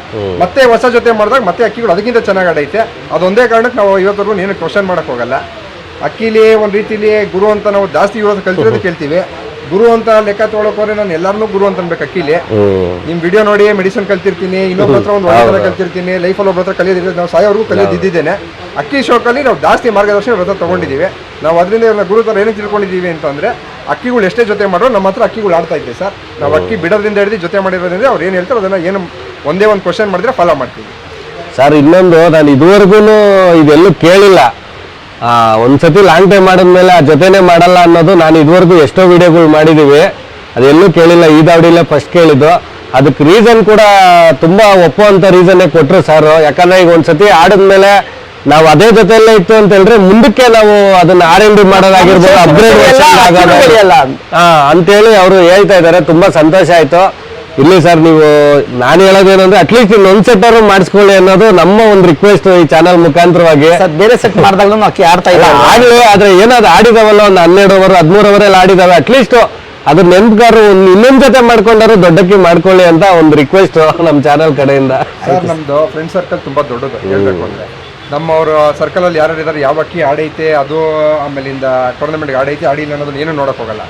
ಮತ್ತೆ ಹೊಸ ಜೊತೆ ಮಾಡಿದಾಗ ಮತ್ತೆ ಅಕ್ಕಿಗಳು ಅದಕ್ಕಿಂತ ಚೆನ್ನಾಗಿ ಆಡೈತೆ. ಅದೊಂದೇ ಕಾರಣಕ್ಕೆ ನಾವು ಇವತ್ತವರೆಗೂ ಏನು ಕ್ವಶನ್ ಮಾಡಕ್ ಹೋಗಲ್ಲ. ಅಕ್ಕಿಲಿ ಒಂದು ರೀತಿಲಿ ಗುರು ಅಂತ ನಾವು ಜಾಸ್ತಿ ಇರೋದು ಕಲ್ತಿರೋದು ಕೇಳ್ತೀವಿ. ಗುರು ಅಂತ ಲೆಕ್ಕ ತೊಗೊಳಕೋರೆ ನಾನು ಎಲ್ಲಾರನ್ನೂ ಗುರು ಅಂತ ಅನ್ಬೇಕು. ಅಕ್ಕಿಲಿ ನಿಮ್ ವಿಡಿಯೋ ನೋಡಿ ಮೆಡಿಸಿನ್ ಕಲ್ತಿರ್ತೀನಿ, ಇನ್ನೊಬ್ಬರ ಹತ್ರ ಒಂದು ಒಳ್ಳೆ ಕಲ್ತಿರ್ತೀನಿ, ಲೈಫಲ್ಲಿ ಒಬ್ಬರ ಹತ್ರ ಕಲಿಯೋದಿಲ್ಲ, ನಾವು ಸಾಯೋವರೆಗೂ ಕಲಿಯೋದಿದ್ದೇನೆ. ಅಕ್ಕಿ ಶೋಕಲ್ಲಿ ನಾವು ಜಾಸ್ತಿ ಮಾರ್ಗದರ್ಶನ ವ್ರತ ತಗೊಂಡಿದ್ದೀವಿ. ನಾವು ಅದರಿಂದ ಇವ್ರನ್ನ ಗುರು ಥರ ಏನಕ್ಕೆ ತಿಳ್ಕೊಂಡಿದ್ದೀವಿ ಅಂತಂದ್ರೆ ಅಕ್ಕಿಗಳು ಎಷ್ಟೇ ಜೊತೆ ಮಾಡೋ ನಮ್ಮ ಹತ್ರ ಅಕ್ಕಿಗಳು ಆಡ್ತಾ ಇದ್ದೆ ಸರ್. ನಾವು ಅಕ್ಕಿ ಬಿಡೋದ್ರಿಂದ ಹಿಡಿದು ಜೊತೆ ಮಾಡಿರೋದ್ರಿಂದ ಅವ್ರು ಏನು ಹೇಳ್ತಾರೆ ಅದನ್ನ ಏನು ಒಂದೇ ಒಂದು ಕ್ವಶನ್ ಮಾಡಿದ್ರೆ ಫಾಲೋ ಮಾಡ್ತೀವಿ ಸರ್. ಇನ್ನೊಂದು ನಾನು ಇದುವರೆಗೂ ಇದೆಲ್ಲೂ ಕೇಳಿಲ್ಲ. ಒಂದ್ಸತಿ ಲಾಂಗ್ ಟೈಮ್ ಮಾಡಿದ್ಮೇಲೆ ಆ ಜೊತೆನೇ ಮಾಡಲ್ಲ ಅನ್ನೋದು ನಾನು ಇದುವರೆಗೂ ಎಷ್ಟೋ ವಿಡಿಯೋಗಳು ಮಾಡಿದ್ದೀವಿ, ಅದೆಲ್ಲೂ ಕೇಳಿಲ್ಲ. ಈ ದಾವಡಿಲೇ ಫಸ್ಟ್ ಕೇಳಿದ್ದು. ಅದಕ್ಕೆ ರೀಸನ್ ಕೂಡ ತುಂಬಾ ಒಪ್ಪುವಂಥ ರೀಸನ್ನೇ ಕೊಟ್ಟರು ಸರ್. ಯಾಕಂದ್ರೆ ಈಗ ಒಂದ್ಸತಿ ಆಡಿದ್ಮೇಲೆ ನಾವು ಅದೇ ಜೊತೆಯಲ್ಲೇ ಇತ್ತು ಅಂತ ಹೇಳಿದ್ರೆ ಮುಂದಕ್ಕೆ ನಾವು ಅದನ್ನ R&D ಮಾಡೋದಾಗಿರ್ಬೋದು, ಅಪ್ಗ್ರೇಡ್ ಅಂತೇಳಿ ಅವರು ಹೇಳ್ತಾ ಇದ್ದಾರೆ. ತುಂಬಾ ಸಂತೋಷ ಆಯ್ತು. ಇಲ್ಲಿ ಸರ್ ನೀವು ನಾನು ಹೇಳೋದೇನಂದ್ರೆ ಅಟ್ಲೀಸ್ಟ್ ಇನ್ನೊಂದು ಸೆಟ್ಟರು ಮಾಡಿಸ್ಕೊಳ್ಳಿ ಅನ್ನೋದು ನಮ್ಮ ಒಂದು ರಿಕ್ವೆಸ್ಟ್ ಈ ಚಾನಲ್ ಮುಖಾಂತರವಾಗಿ. ಬೇರೆ ಸೆಟ್ ಮಾಡಿದಾಗಲೂ ಅಕ್ಕಿ ಆಡ್ತಾ ಇಲ್ಲ ಆಗ್ಲಿ, ಆದ್ರೆ ಏನಾದ್ರು ಆಡಿದಾವಲ್ಲ ಒಂದು 12 ಓವರ್ 13 ಓವರ್ ಆಡಿದಾವೆ, ಅಟ್ಲೀಸ್ಟ್ ಅದ್ರ ನೆನ್ಪುಗಾರು ಇನ್ನೊಂದ್ ಜೊತೆ ಮಾಡ್ಕೊಂಡಾರು ದೊಡ್ಡಕ್ಕಿ ಮಾಡ್ಕೊಳ್ಳಿ ಅಂತ ಒಂದು ರಿಕ್ವೆಸ್ಟ್ ನಮ್ಮ ಚಾನಲ್ ಕಡೆಯಿಂದ. ಸರ್ ನಮ್ದು ಫ್ರೆಂಡ್ ಸರ್ಕಲ್ ತುಂಬಾ ದೊಡ್ಡದು ಹೇಳ್ಬೇಕು ಅಂದ್ರೆ. ನಮ್ಮವ್ರ ಸರ್ಕಲ್ ಅಲ್ಲಿ ಯಾರು ಇದ್ದಾರೆ, ಯಾವ ಅಕ್ಕಿ ಆಡೈತೆ ಅದು ಆಮೇಲಿಂದ ಟೂರ್ನಮೆಂಟ್ಗೆ ಆಡೈತೆ ಆಡಿಲ್ಲ ಅನ್ನೋದನ್ನ ಏನು ನೋಡಕ್ ಹೋಗಲ್ಲ.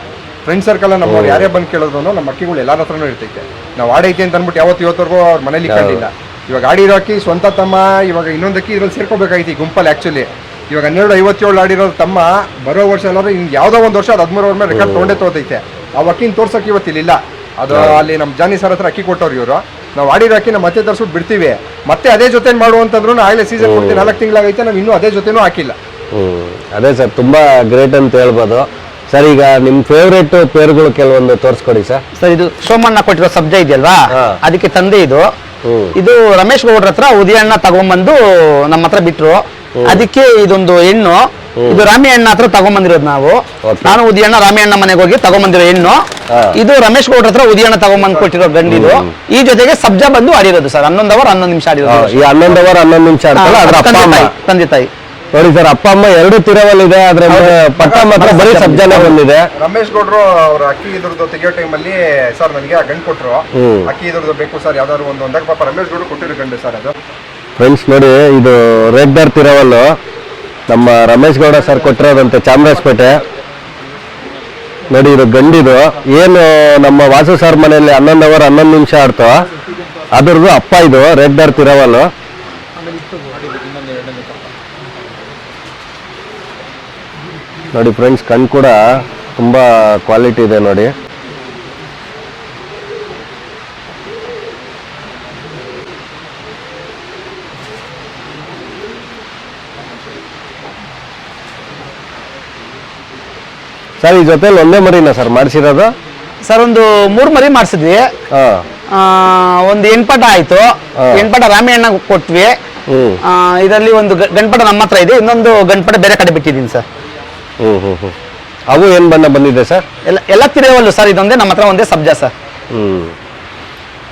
ಫ್ರೆಂಡ್ ಸರ್ಕಲ್ ನಮ್ಮವ್ರು ಯಾರೇ ಬಂದು ಕೇಳಿದ್ರು ನಮ್ಮ ಅಕ್ಕಿಗಳು ಎಲ್ಲಾರ ಹತ್ರನೂ ಇರ್ತೈತೆ. ನಾವು ಆಡೈತೆ ಅಂತ ಅಂದ್ಬಿಟ್ಟು ಇವತ್ತವರೆಗೂ ಅವ್ರ ಮನೇಲಿ ಕಂಡಿಲ್ಲ. ಇವಾಗ ಆಡಿರೋ ಅಕ್ಕಿ ಸ್ವಂತ ತಮ್ಮ ಇವಾಗ ಇನ್ನೊಂದು ಅಕ್ಕಿ ಇದ್ರಲ್ಲಿ ಸೇರ್ಕೋಬೇಕಾಯ್ತು ಈ ಗುಂಪಲ್ಲಿ. ಆಕ್ಚುಲಿ ಇವಾಗ 12:57 ಆಡಿರೋ ತಮ್ಮ ಬರೋ ವರ್ಷ ಎಲ್ಲರೂ ಇನ್ನು ಯಾವುದೋ ಒಂದು ವರ್ಷ ಅದು 13 ಓವರ್ ಮೇಲೆ ರೆಕಾರ್ಡ್ ತೊಗೊಂಡೇ ತೋತೈತೆ. ಆ ಅಕ್ಕಿನ ತೋರ್ಸೋಕೆ ಇವತ್ತಿಲ್ಲ. ಅದು ಅಲ್ಲಿ ನಮ್ಮ ಜಾನಿ ಸರ್ ಹತ್ರ ಅಕ್ಕಿ ಕೊಟ್ಟವ್ರು ಇವರು. ನಾವು ಆಡಿರೋ ಅಕ್ಕಿ ನಾವು ಮತ್ತೆ ತರಿಸ್ಬಿಟ್ಟು ಬಿಡ್ತೀವಿ. ಮತ್ತೆ ಅದೇ ಜೊತೆ ಮಾಡುವಂತಂದ್ರು ಆಗಲೇ ಸೀಸನ್ ಕೊಡ್ತೀವಿ 4 ತಿಂಗಳಾಗೈತೆ, ನಾವು ಇನ್ನೂ ಅದೇ ಜೊತೆನೂ ಹಾಕಿಲ್ಲ. ಅದೇ ಸರ್, ತುಂಬಾ ಗ್ರೇಟ್ ಅಂತ ಹೇಳ್ಬೋದು ಸರ್. ಈಗ ನಿಮ್ ಫೇವ್ರೇಟ್ ಪೇರ್ಗಳು ಕೆಲವೊಂದು ತೋರಿಸ್ಕೊಡಿ ಸರ್. ಸರ್ ಇದು ಸೋಮಣ್ಣ ಕೊಟ್ಟಿರೋ ಸಬ್ಜ ಇದೆಯಲ್ವಾ, ಅದಕ್ಕೆ ತಂದೆ ಇದು. ಇದು ರಮೇಶ್ ಗೌಡ್ರ ಹತ್ರ ಉದಯಣ್ಣ ತಗೊಂಡ್ಬಂದು ನಮ್ಮ ಹತ್ರ ಬಿಟ್ರು. ಅದಕ್ಕೆ ಇದೊಂದು ಹೆಣ್ಣು. ಇದು ರಾಮಿಯಣ್ಣ ಹತ್ರ ತಗೊಂಡ್ಬಂದಿರೋದು ನಾವು. ನಾನು ಉದಯಣ್ಣ ರಾಮಿಯಣ್ಣ ಮನೆಗೆ ಹೋಗಿ ತಗೊಂಡ್ಬಂದಿರೋ ಹೆಣ್ಣು. ಇದು ರಮೇಶ್ ಗೌಡ್ರ ಹತ್ರ ಉದಯಣ್ಣ ತಗೊಂಡ್ಬಂದು ಕೊಟ್ಟಿರೋ ಗಂಡಿದು. ಈ ಜೊತೆಗೆ ಸಬ್ಜಾ ಬಂದು ಆಡಿರೋದು ಸರ್. 11 ಅವರ್ 11 ನಿಮಿಷ ಆಡಿರೋದು. ಈ 11 ಅವರ್ 11 ನಿಮಿಷ ತಂದೆ ತಾಯಿ ನೋಡಿ ಸರ್. ಅಪ್ಪ ಅಮ್ಮ 2 ತಿರವಲ್ ಇದೆ, ಆದ್ರೆ ಪಟ್ಟ ಮಾತ್ರ ಬರೀ ಸಬ್ಜಾನೆ ಬಂದಿದೆ. ರಮೇಶ್ ಗೌಡ್ರು ಅವ್ರ ಅಕ್ಕಿ ಇದ್ರದ್ದು ತೆಗಿಯೋ ಟೈಮಲ್ಲಿ ಸರ್ ನನಗೆ ಆ ಗಂಡು ಕೊಟ್ಟರು. ಅಕ್ಕಿ ಇದ್ರದ್ದು ಬೇಕು ಸರ್ ಯಾವ್ದಾದ್ರು ಒಂದಾಗ ಪಾಪ ರಮೇಶ್ ಗೌಡ್ರು ಕೊಟ್ಟಿರೋ ಗಂಡು ಸರ್ ಅದು. ಫ್ರೆಂಡ್ಸ್ ನೋಡಿ, ಇದು ರೆಡ್ ಡಾರ್ ತಿರವಲ್ಲು ನಮ್ಮ ರಮೇಶ್ ಗೌಡ ಸರ್ ಕೊಟ್ಟಿರೋದಂತೆ, ಚಾಮರಾಜಪೇಟೆ. ನೋಡಿ ಇದು ಗಂಡಿದು. ಏನು ನಮ್ಮ ವಾಸು ಸರ್ ಮನೆಯಲ್ಲಿ 11 ಅವರ್ 11 ನಿಮಿಷ ಆಡ್ತೋ ಅದ್ರದ್ದು ಅಪ್ಪ ಇದು ರೆಡ್ ಡಾರ್ ತಿರವಲ್ಲು. ನೋಡಿ ಫ್ರೆಂಡ್ಸ್, ಕಣ್ಣು ಕೂಡ ತುಂಬಾ ಕ್ವಾಲಿಟಿ ಇದೆ ನೋಡಿ. ಸರ್ ಈ ಜೊತೆಲಿ ಒಂದೇ ಮರಿನಾ ಸರ್ ಮಾಡಿಸಿರೋದು? ಸರ್ ಒಂದು 3 ಮರಿ ಮಾಡಿಸಿದ್ವಿ. ಒಂದು ಹೆಣ್ಪಟ ಆಯ್ತು, ಹೆಣ್ಪಟ ರಾಮಣ್ಣ ಕೊಟ್ವಿ. ಇದರಲ್ಲಿ ಒಂದು ಗಂಡ್ಪಟ ನಮ್ಮ ಹತ್ರ ಇದೆ, ಇನ್ನೊಂದು ಗಂಡ್ಪಟ ಬೇರೆ ಕಡೆ ಬಿಟ್ಟಿದ್ದೀನಿ ಸರ್. ಅವು ಏನ್ ಬಣ್ಣ ಬಂದಿದೆ ಸರ್? ಎಲ್ಲ ತಿರುವಲ್ಲು ಸರ್, ಇದೊಂದೇ ನಮ್ಮ ಹತ್ರ ಒಂದೇ ಸಬ್ಜಾ ಸರ್.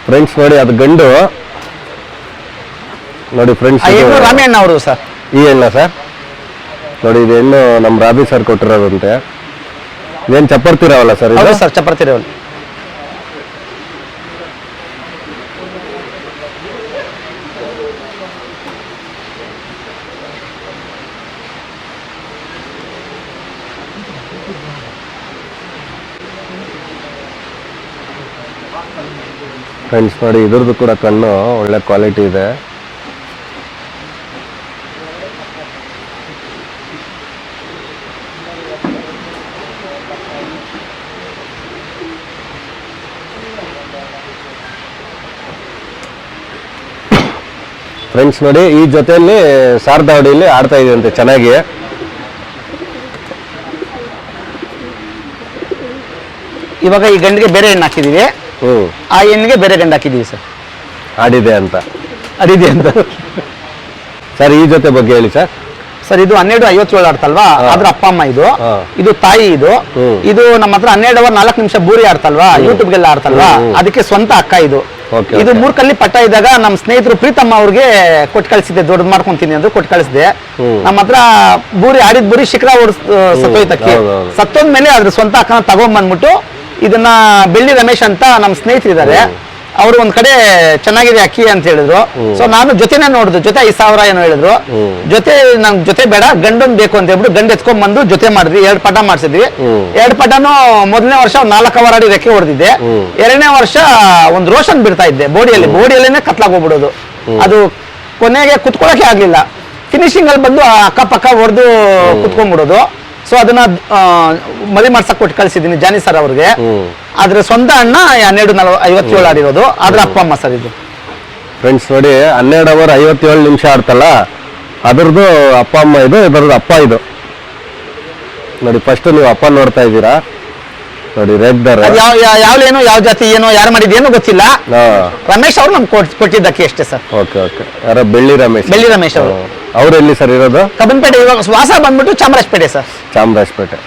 ಫ್ರೆಂಡ್ಸ್ ನೋಡಿ ಅದು ಗಂಡು ನೋಡಿ ಫ್ರೆಂಡ್ಸ್, ರಾಮಣ್ಣ ಅವರು ಸರ್. ಈ ಹೆಣ್ಣ ಸರ್ ನೋಡಿ, ಇದು ಹೆಣ್ಣು ನಮ್ಮ ರಾಬಿ ಸರ್ ಕೊಟ್ಟಿರೋದಂತೆ. ಇದೇನು ಚಪ್ಪರ್ತಿರವಲ್ಲ ಸರ್? ಹೌದು ಸರ್, ಚಪ್ಪರ್ತಿರವಲ್ಲ. ಫ್ರೆಂಡ್ಸ್ ನೋಡಿ, ಇದ್ರದ್ದು ಕೂಡ ಕಣ್ಣು ಒಳ್ಳೆ ಕ್ವಾಲಿಟಿ ಇದೆ. ಫ್ರೆಂಡ್ಸ್ ನೋಡಿ, ಈ ಜೊತೆಯಲ್ಲಿ ಸಾರ್ದಾವಡಿಯಲ್ಲಿ ಆಡ್ತಾ ಇದೆಯಂತೆ ಚೆನ್ನಾಗಿ. ಇವಾಗ ಈ ಗಂಡಿಗೆ ಬೇರೆ ಹೆಣ್ಣು ಹಾಕಿದೀವಿ, ಆ ಹೆಣ್ಣಿಗೆ ಬೇರೆ ಗಂಡು ಹಾಕಿದೀವಿ ಸರ್. ಆಡಿದೆ ಅಂತ ಸರ್. ಈ ಜೊತೆ ಬಗ್ಗೆ ಹೇಳಿ ಸರ್. ಸರ್ ಇದು 12:57 ಆಡ್ತಲ್ವಾ, ಅದ್ರ ಅಪ್ಪ ಅಮ್ಮ ಇದು. ಇದು ತಾಯಿ. ಇದು ನಮ್ಮ ಹತ್ರ 12 ಅವರ್ 4 ನಿಮಿಷ ಬೂರಿ ಆಡ್ತಲ್ವಾ, ಯೂಟ್ಯೂಬ್ಗೆಲ್ಲ ಆಡ್ತಲ್ವಾ, ಅದಕ್ಕೆ ಸ್ವಂತ ಅಕ್ಕ ಇದು. ಇದು 3 ಕಲ್ಲಿ ಪಟ್ಟ ಇದ್ದಾಗ ನಮ್ಮ ಸ್ನೇಹಿತರು ಪ್ರೀತಮ್ಮ ಅವ್ರಿಗೆ ಕೊಟ್ಟು ಕಳಿಸಿದ್ದೆ, ದೊಡ್ಡದು ಮಾಡ್ಕೊಂತೀನಿ ಅಂತ ಕೊಟ್ಟು ಕಳಿಸಿದೆ. ನಮ್ಮ ಹತ್ರ ಬೂರಿ ಆಡಿದ ಬೂರಿ ಶಿಖರ ಸತ್ತೋಯ್ತಕ್ಕೆ ಸತ್ತೋದ್ಮೇಲೆ ಅದ್ರ ಸ್ವಂತ ಅಕ್ಕನ ತಗೊಂಡ್ಬಂದ್ಬಿಟ್ಟು ಇದನ್ನ ಬೆಳ್ಳಿ ರಮೇಶ್ ಅಂತ ನಮ್ಮ ಸ್ನೇಹಿತರಿದ್ದಾರೆ, ಅವರು ಒಂದ್ ಕಡೆ ಚೆನ್ನಾಗಿದೆ ಅಕ್ಕಿ ಅಂತ ಹೇಳಿದ್ರು. ಸೊ ನಾನು ಜೊತೆನೇ ನೋಡಿದ್ರು, ಜೊತೆ 5,000 ಏನೋ ಹೇಳಿದ್ರು. ಜೊತೆ ನನ್ ಜೊತೆ ಬೇಡ, ಗಂಡೊಂದ್ ಬೇಕು ಅಂತ ಹೇಳ್ಬಿಟ್ಟು ಗಂಡು ಎತ್ಕೊಂಡ್ ಬಂದು ಜೊತೆ ಮಾಡಿದ್ವಿ. 2 ಪಟ ಮಾಡಿಸಿದ್ವಿ. 2 ಪಟನು ಮೊದಲನೇ ವರ್ಷ 4 ಅವರ್ ಆಡಿ ರೆಕ್ಕೆ ಹೊಡೆದಿದ್ದೆ. 2ನೇ ವರ್ಷ ಒಂದು ರೋಷನ್ ಬಿಡ್ತಾ ಇದ್ದೆ ಬೋಡಿಯಲ್ಲೇನೆ ಕತ್ಲಾಗ್ ಹೋಗ್ಬಿಡೋದು. ಅದು ಕೊನೆಗೆ ಕುತ್ಕೊಳಕ್ಕೆ ಆಗ್ಲಿಲ್ಲ. ಫಿನಿಶಿಂಗ್ ಅಲ್ಲಿ ಬಂದು ಅಕ್ಕಪಕ್ಕ ಹೊಡೆದು ಕುತ್ಕೊಂಡ್ಬಿಡೋದು. ಸೊ ಅದನ್ನ ಮರಿ ಮಾಡ್ಸಕ್ ಕೊಟ್ಟು ಕಳಿಸಿದ್ದೀನಿ ಜಾನಿ ಸರ್ ಅವ್ರಿಗೆ. ಆದ್ರೆ ಸ್ವಂತ ಅಣ್ಣ 12:57 ಆಡಿರೋದು, ಅದ್ರ ಅಪ್ಪ ಅಮ್ಮ ಸರ್ ಇದು. ಫ್ರೆಂಡ್ಸ್ ನೋಡಿ, 12 ಅವರ್ 57 ನಿಮಿಷ ಆಡ್ತಲ್ಲ, ಅದ್ರದ್ದು ಅಪ್ಪ ಅಮ್ಮ ಇದು, ಇದ್ರದ್ದು ಅಪ್ಪ ಇದು ನೋಡಿ. ಫಸ್ಟ್ ನೀವು ಅಪ್ಪ ನೋಡ್ತಾ ಇದ್ದೀರಾ ನೋಡಿ, ರೆಡ್ ದರ್. ಯಾವ್ಲೇನು ಯಾವ ಜಾತಿ ಏನೋ ಯಾರು ಮಾಡಿದೇನು ಗೊತ್ತಿಲ್ಲ. ರಮೇಶ್ ಅವ್ರು ನಮ್ಗೆ ಕೊಟ್ಟಿದ್ದಕ್ಕೆ ಅಷ್ಟೇ ಸರ್. Okay okay. ಯಾರ ಬೆಳ್ಳಿ ರಮೇಶ್ ಅವರು. ಅವ್ರು ಎಲ್ಲಿ ಸರ್ ಇರೋದು? ಕಬ್ಬನ್ಪೇಟೆ. ಇವಾಗ ವಾಸ ಬಂದ್ಬಿಟ್ಟು ಚಾಮರಾಜಪೇಟೆ ಸರ್. ಚಾಮರಾಜಪೇಟೆ.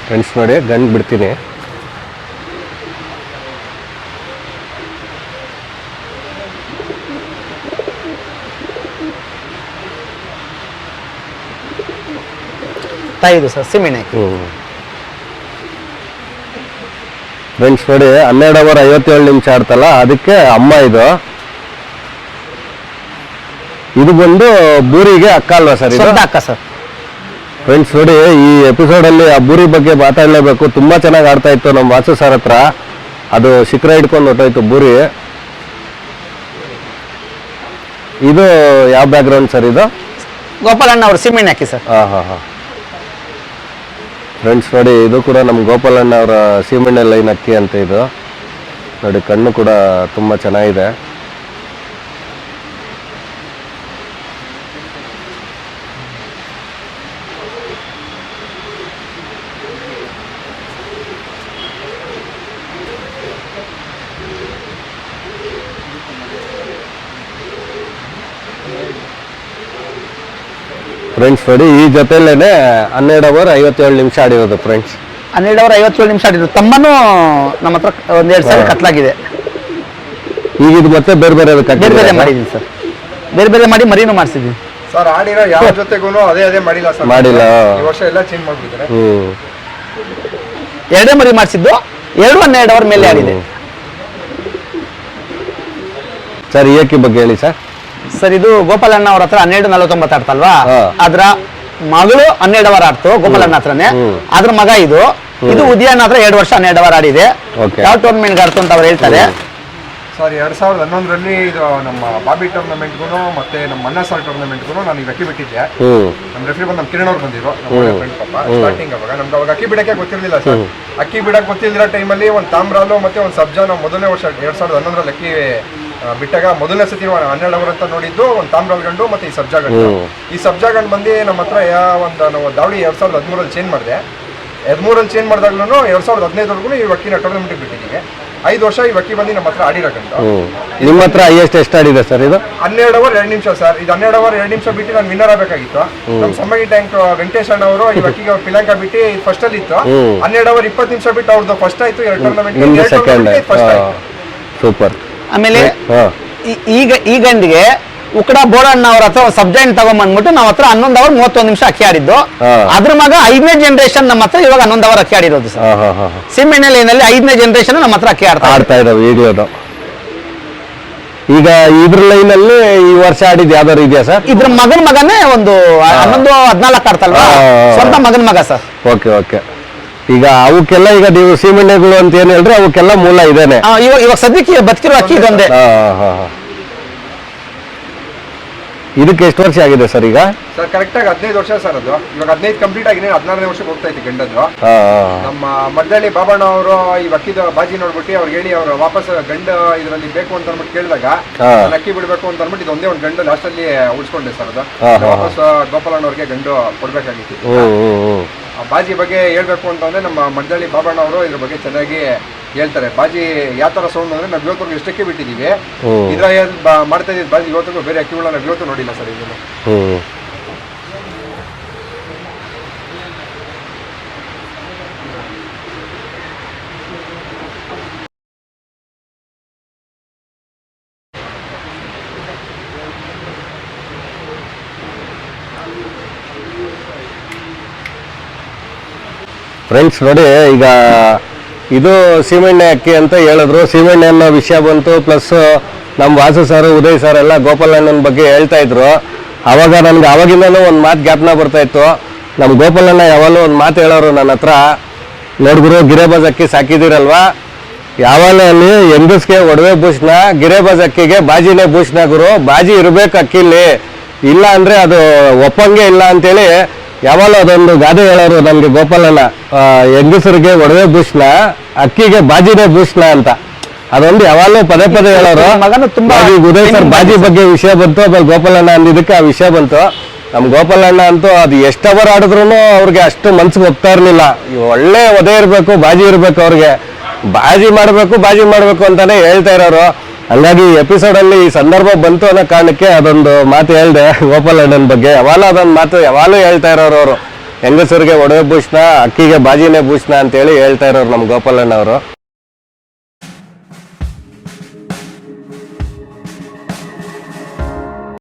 ಫ್ರೆಂಡ್ಸ್ ನೋಡಿ, ಗಂಡು ಬಿಡ್ತೀನಿ. ತಾಯಿದು ಸರ್ ಸಿಮಿಣೆ. ಫ್ರೆಂಡ್ಸ್ ನೋಡಿ, 12 ಅವರ್ 57 ನಿಮಿಷ ಆಡ್ತಲ್ಲ, ಅದಕ್ಕೆ ಅಮ್ಮ ಇದು. ಇದು ಬಂದು ಬೂರಿಗೆ ಅಕ್ಕ ಅಲ್ವಾ ಸರ್? ಇದು ಅಕ್ಕ ಸರ್. ಫ್ರೆಂಡ್ಸ್ ನೋಡಿ, ಈ ಎಪಿಸೋಡಲ್ಲಿ ಆ ಬೂರಿ ಬಗ್ಗೆ ಮಾತಾಡಲೇಬೇಕು. ತುಂಬ ಚೆನ್ನಾಗಿ ಆಡ್ತಾ ಇತ್ತು ನಮ್ಮ ವಾಸು ಸರ್ ಹತ್ರ. ಅದು ಶಿಖರ ಹಿಡ್ಕೊಂಡು ಹೊಟ್ಟೋಯ್ತು ಬೂರಿ. ಇದು ಯಾವ ಬ್ಯಾಕ್ಗ್ರೌಂಡ್ ಸರ್? ಇದು ಗೋಪಾಲಣ್ಣ ಅವರು ಸಿಮೆಂಟ್ ಹಾಕಿ ಸರ್. ಹಾಂ. ಫ್ರೆಂಡ್ಸ್ ನೋಡಿ, ಇದು ಕೂಡ ನಮ್ಮ ಗೋಪಾಲಣ್ಣ ಅವರ ಸೀಮೆಣ್ಣೆ ಲೈನ್ ಅಕ್ಕಿ ಅಂತ. ಇದು ನೋಡಿ, ಕಣ್ಣು ಕೂಡ ತುಂಬ ಚೆನ್ನಾಗಿದೆ. ಫ್ರೆಂಡ್ಸ್ ನೋಡಿ, ಈ ಜೊತೆಲೇನೆ 12 ಅವರ್ 57 ನಿಮಿಷ ಆಡಿರೋದು ಫ್ರೆಂಡ್ಸ್. 12 ಅವರ್ 57 ನಿಮಿಷ ಆಡಿರೋದು. ತಮ್ಮನೂ ನಮ್ಮ ಹತ್ರ 1-2 ಸಾವಿರ ಕತ್ಲಾಗಿದೆ. ಈಗ ಇದು ಮತ್ತೆ ಬೇರೆ ಬೇರೆ ಮಾಡಿದ್ದೀನಿ ಸರ್. ಬೇರೆ ಮಾಡಿ ಮರಿನೂ ಮಾಡಿಸಿದ್ವಿ ಸರ್. ಆಡಿರೋ ಯಾವ ಜೊತೆಗೂ ಅದೇ ಮಾಡಿಲ್ಲ ಸರ್. ಮಾಡಿಲ್ಲ. ಈ ವರ್ಷ ಎಲ್ಲ ಚೇಂಜ್ ಮಾಡ್ಬಿಟ್ಟಿದ್ದಾರೆ. 2 ಮರಿ ಮಾಡಿಸಿದ್ದು, 12 ಅವರ್ ಮೇಲೆ ಆಡಿದೆ ಸರ್. ಈ ಅಕ್ಕಿ ಬಗ್ಗೆ ಹೇಳಿ ಸರ್. ಸರ್ ಇದು ಗೋಪಾಲಣ್ಣ ಅವ್ರ ಹತ್ರ 12:49 ಆಡ್ತಲ್ವಾ, ಅದ್ರ ಮಗಳು 12 ಅವರ್ ಆಡ್ತು ಗೋಪಾಲಣ್ಣ ಹತ್ರನೇ. ಅದ್ರ ಮಗ ಇದು ಉದಯನ್ ಹತ್ರ 2 ವರ್ಷ 12 ಅವರ್ ಆಡಿದೆ. Okay. ಯಾವ ಟೂರ್ನಮೆಂಟ್ ಆಡ್ತು ಅಂತ ಅವ್ರು ಹೇಳ್ತಾರೆ. ಸರ್ 2011ರಲ್ಲಿ ಇದು ನಮ್ಮ ಬಾಬಿ ಟೂರ್ನಮೆಂಟ್ಗೂ ಮತ್ತೆ ನಮ್ಮ ಅಣ್ಣ ಸಾರ್ ಟೂರ್ನಮೆಂಟ್ಗೂ ನಾನು ಈಗ ಅಕ್ಕಿ ಬಿಟ್ಟಿದ್ದೆ. ನಮ್ಮ ರೆಫ್ರಿ ಬಂದು ನಮ್ಮ ಕಿರಣ್ ಅವ್ರು ಬಂದಿದ್ರು, ನಮ್ಮ ಫ್ರೆಂಡ್ ಪಾಪ ಸ್ಟಾರ್ಟಿಂಗ್. ಅವಾಗ ನಮ್ಗೆ ಅವಾಗ ಅಕ್ಕಿ ಬಿಡಕ್ಕೆ ಗೊತ್ತಿರಲಿಲ್ಲ ಸರ್. ಅಕ್ಕಿ ಬಿಡಕ್ಕೆ ಗೊತ್ತಿಲ್ದಿರೋ ಟೈಮಲ್ಲಿ ಒಂದು ತಾಮ್ರಾಲು ಮತ್ತೆ ಒಂದು ಸಬ್ಜಾ ನಾವು ಮೊದಲನೇ ವರ್ಷ 2011ರಲ್ಲಿ ಅಕ್ಕಿ ಬಿಟ್ಟಾಗ ಮೊದಲನೇ ಸತಿ 12 ಅವರ್ ಅಂತ ನೋಡಿದ್ದು ಒಂದು ತಾಮ್ರಾಲ್ ಗಂಡು ಮತ್ತೆ ಈ ಸಬ್ಜಾ ಗಂಡು. ಈ ಸಬ್ಜಾ ಗಂಡು ಬಂದು ನಮ್ಮ ಹತ್ರ ನಾವು ದಾವಡಿ 2013ರಲ್ಲಿ ಚೇಂಜ್ ಮಾಡಿದೆ. 13ರಲ್ಲಿ ಚೇಂಜ್ ಮಾಡಿದಾಗ್ಲೂ 2015ವರೆಗೂ ಈ ಅಕ್ಕಿನ ಟೂರ್ನಮೆಂಟ್ಗೆ ಬಿಟ್ಟಿದ್ದೀವಿ. 5 ವರ್ಷ ಈ ಅಕ್ಕಿ ಬಂದು ನಮ್ಮ ಹತ್ರ ಆಡಿರೋ ಗಂಡು. ನಿಮ್ಮ ಹತ್ರ ಹೈಯೆಸ್ಟ್ ಎಷ್ಟು ಆಡಿದೆ ಸರ್ ಇದು? 12 ಅವರ್ 2 ನಿಮಿಷ ಸರ್. ಇದು 12 ಅವರ್ 2 ನಿಮಿಷ ಬಿಟ್ಟು ನಾನು ವಿನ್ನರ್ ಆಗಬೇಕಾಗಿತ್ತು. ನಮ್ಮ ಸಮ್ಮಗಿ ಟ್ಯಾಂಕ್ ವೆಂಕಟೇಶ್ ಅಣ್ಣ ಅವರು ಈ ಅಕ್ಕಿಗೆ ಪಿಲಂಕ ಬಿಟ್ಟು ಫಸ್ಟ್ ಅಲ್ಲಿ ಇತ್ತು. 12 ಅವರ್ 20 ನಿಮಿಷ ಬಿಟ್ಟು ಅವ್ರದ್ದು ಫಸ್ಟ್ ಆಯ್ತು. 2 ಟೂರ್ನಮೆಂಟ್ ಫಸ್ಟ್ ಆಯ್ತು. ಸೂಪರ್. ಆಮೇಲೆ ಈ ಗಂಡಿಗೆ ಉಕ್ಕಡ ಬೋಳಣ್ಣ ಅವ್ರ ಹತ್ರ ಒಂದು ಸಬ್ಜೆಕ್ಟ್ ತಗೊಂಡ್ಬಂದ್ಬಿಟ್ಟು ನಾವ್ ಹತ್ರ 11 ಅವರ್ 31 ನಿಮಿಷ ಅಕ್ಕಿ ಆಡಿದ್ದು. ಅದ್ರ ಮಗ 5ನೇ ಜನರೇಷನ್ ನಮ್ಮ ಹತ್ರ ಇವಾಗ 11 ಅವರ್ ಅಕ್ಕಿ ಆಡಿರೋದು ಸರ್. ಸಿಮೆಣ್ಣೆ ಲೈನಲ್ಲಿ 5ನೇ ಜನರೇಷನ್ ನಮ್ಮ ಹತ್ರ ಅಕ್ಕಿ ಆಡ್ತಾ ಇದಾವೆ ಈಗಲೂ. ಈಗ ಇದ್ರ ಲೈನ್ ಅಲ್ಲಿ ಈ ವರ್ಷ ಆಡಿದ್ ಯಾವ್ದಾರು ಇದೆಯಾ ಸರ್? ಇದ್ರ ಮಗನೇ ಒಂದು 11-14 ಆಡ್ತಲ್ವಾ, ಸ್ವಂತ ಮಗ ಸರ್. Okay okay. ಈಗ ಅವಕ್ಕೆಲ್ಲ ಈಗ ನೀವು ಸೀಮೆಣ್ಣೆಗಳು ಅಂತ ಏನ್ ಹೇಳ್ರಿ, ಅವಕ್ಕೆಲ್ಲ ಮೂಲ ಇದೇನೆ. ಇವಾಗ ಸದ್ಯಕ್ಕೆ ಬದುಕಿರೋ ಅಕ್ಕಿ ಇದೊಂದೇ. ಇದಕ್ಕೆ ಎಷ್ಟು ವರ್ಷ ಆಗಿದೆ ಸರ್ ಈಗ? ಸರ್ ಕರೆಕ್ಟ್ ಆಗಿ 15 ವರ್ಷ ಸರ್. ಅದು ಇವಾಗ 15 ಕಂಪ್ಲೀಟ್ ಆಗಿದೆ. 16ನೇ ವರ್ಷಕ್ಕೆ ಹೋಗ್ತಾ ಇತ್ತು ಗಂಡದ್ದು. ನಮ್ಮ ಮಡ್ಡಳ್ಳಿ ಬಾಬಣ್ಣ ಅವರು ಈ ಅಕ್ಕಿದ ಬಾಜಿ ನೋಡ್ಬಿಟ್ಟು ಅವ್ರಿಗೆ ಹೇಳಿ ಅವ್ರು ವಾಪಸ್ ಗಂಡ ಇದರಲ್ಲಿ ಬೇಕು ಅಂತ ಅಂದ್ಬಿಟ್ಟು ಕೇಳಿದಾಗ ಅಕ್ಕಿ ಬಿಡ್ಬೇಕು ಅಂತ ಅಂದ್ಬಿಟ್ಟು ಇದೊಂದೇ ಒಂದು ಗಂಡು ಲಾಸ್ಟ್ ಅಲ್ಲಿ ಉಳಿಸ್ಕೊಂಡೆ ಸರ್. ಅದು ವಾಪಸ್ ಗೋಪಾಲಣ್ಣ ಅವ್ರಿಗೆ ಗಂಡು ಕೊಡ್ಬೇಕಾಗಿತ್ತು. ಬಾಜಿ ಬಗ್ಗೆ ಹೇಳ್ಬೇಕು ಅಂತಂದ್ರೆ ನಮ್ಮ ಮಡ್ಡಳ್ಳಿ ಬಾಬಣ್ಣ ಅವರು ಇದ್ರ ಬಗ್ಗೆ ಚೆನ್ನಾಗಿ ಹೇಳ್ತಾರೆ. ಬಾಜಿ ಯಾವ ತರ ಸೌಂಡ್ ಅಂದ್ರೆ ನಾವು ಇವತ್ತು ಎಷ್ಟಕ್ಕೆ ಬಿಟ್ಟಿದೀವಿ, ಇದ್ರ ಮಾಡ್ತಾ ಇದ್ದೀವಿ ಬಾಜಿ ಇವತ್ತಿಗೂ ಬೇರೆ ಅಕ್ಕಿಗಳನ್ನ ನಾವು ಇವತ್ತು ನೋಡಿಲ್ಲ ಸರ್. ಇದನ್ನು ಫ್ರೆಂಡ್ಸ್ ನೋಡಿ, ಈಗ ಇದು ಸೀಮೆಣ್ಣೆ ಅಕ್ಕಿ ಅಂತ ಹೇಳಿದ್ರು. ಸೀಮೆಣ್ಣೆ ಅನ್ನೋ ವಿಷಯ ಬಂತು. ಪ್ಲಸ್ ನಮ್ಮ ವಾಸು ಸರ್, ಉದಯ್ ಸರ್ ಎಲ್ಲ ಗೋಪಾಲಣ್ಣನ ಬಗ್ಗೆ ಹೇಳ್ತಾ ಇದ್ರು. ಅವಾಗ ನನ್ಗೆ ಅವಾಗಿಂದನೂ ಒಂದು ಮಾತು ಜ್ಞಾಪನ ಬರ್ತಾ ಇತ್ತು. ನಮ್ಮ ಗೋಪಾಲಣ್ಣ ಯಾವಾಗಲೂ ಒಂದು ಮಾತು ಹೇಳೋರು ನನ್ನ ಹತ್ರ, ನೋಡ್ಗುರು ಗಿರೇಬಾಜ್ ಅಕ್ಕಿ ಸಾಕಿದಿರಲ್ವಾ, ಯಾವಾಗಲೂ ಅಲ್ಲಿ ಹೆಂಗಸ್ಗೆ ಒಡವೆ ಭೂಷಣ, ಗಿರೇಬಾಜ್ ಅಕ್ಕಿಗೆ ಬಾಜಿನೇ ಭೂಷಣ ಗುರು. ಬಾಜಿ ಇರಬೇಕು ಅಕ್ಕಿಲಿ, ಇಲ್ಲ ಅಂದರೆ ಅದು ಒಪ್ಪಂಗೆ ಇಲ್ಲ ಅಂತೇಳಿ ಯಾವಾಗಲೂ ಅದೊಂದು ಗಾದೆ ಹೇಳೋರು ನಮ್ಗೆ ಗೋಪಾಲಣ್ಣ. ಹೆಂಗಸರಿಗೆ ಒಡವೆ ಭೂಷಣ, ಅಕ್ಕಿಗೆ ಬಾಜಿನೇ ಭೂಷಣ ಅಂತ. ಅದೊಂದು ಯಾವಾಗಲೂ ಪದೇ ಪದೇ ಹೇಳೋರು. ಮಗನು ತುಂಬಾ ಉದಯ್ ಸರ್ ಬಾಜಿ ಬಗ್ಗೆ ವಿಷಯ ಬಂತು, ಆಮೇಲೆ ಗೋಪಾಲಣ್ಣ ಅಂದಿದ್ದಕ್ಕೆ ಆ ವಿಷಯ ಬಂತು. ನಮ್ಮ ಗೋಪಾಲಣ್ಣ ಅಂತೂ ಅದು ಎಷ್ಟು ಅವರ್ ಆಡಿದ್ರು ಅವ್ರಿಗೆ ಅಷ್ಟು ಮನ್ಸಿಗೆ ಹೋಗ್ತಾ ಇರಲಿಲ್ಲ. ಒಳ್ಳೆ ಒದೆ ಇರಬೇಕು, ಬಾಜಿ ಇರಬೇಕು, ಅವ್ರಿಗೆ ಬಾಜಿ ಮಾಡಬೇಕು ಅಂತಾನೆ ಹೇಳ್ತಾ ಇರೋರು. ಹಂಗಾಗಿ ಎಪಿಸೋಡಲ್ಲಿ ಈ ಸಂದರ್ಭ ಬಂತು ಅನ್ನೋ ಕಾರಣಕ್ಕೆ ಅದೊಂದು ಮಾತು ಹೇಳ್ದೆ ಗೋಪಾಲಣ್ಣನ ಬಗ್ಗೆ. ಯಾವಾಗಲೂ ಅದೊಂದು ಮಾತು ಯಾವಾಗಲೂ ಹೇಳ್ತಾ ಇರೋರು ಅವರು. ಹೆಂಗಸರಿಗೆ ಒಡವೆ ಭೂಷಣ, ಅಕ್ಕಿಗೆ ಬಾಜಿನೇ ಭೂಷಣ ಅಂತೇಳಿ ಹೇಳ್ತಾ ಇರೋರು ನಮ್ಮ ಗೋಪಾಲಣ್ಣ ಅವರು.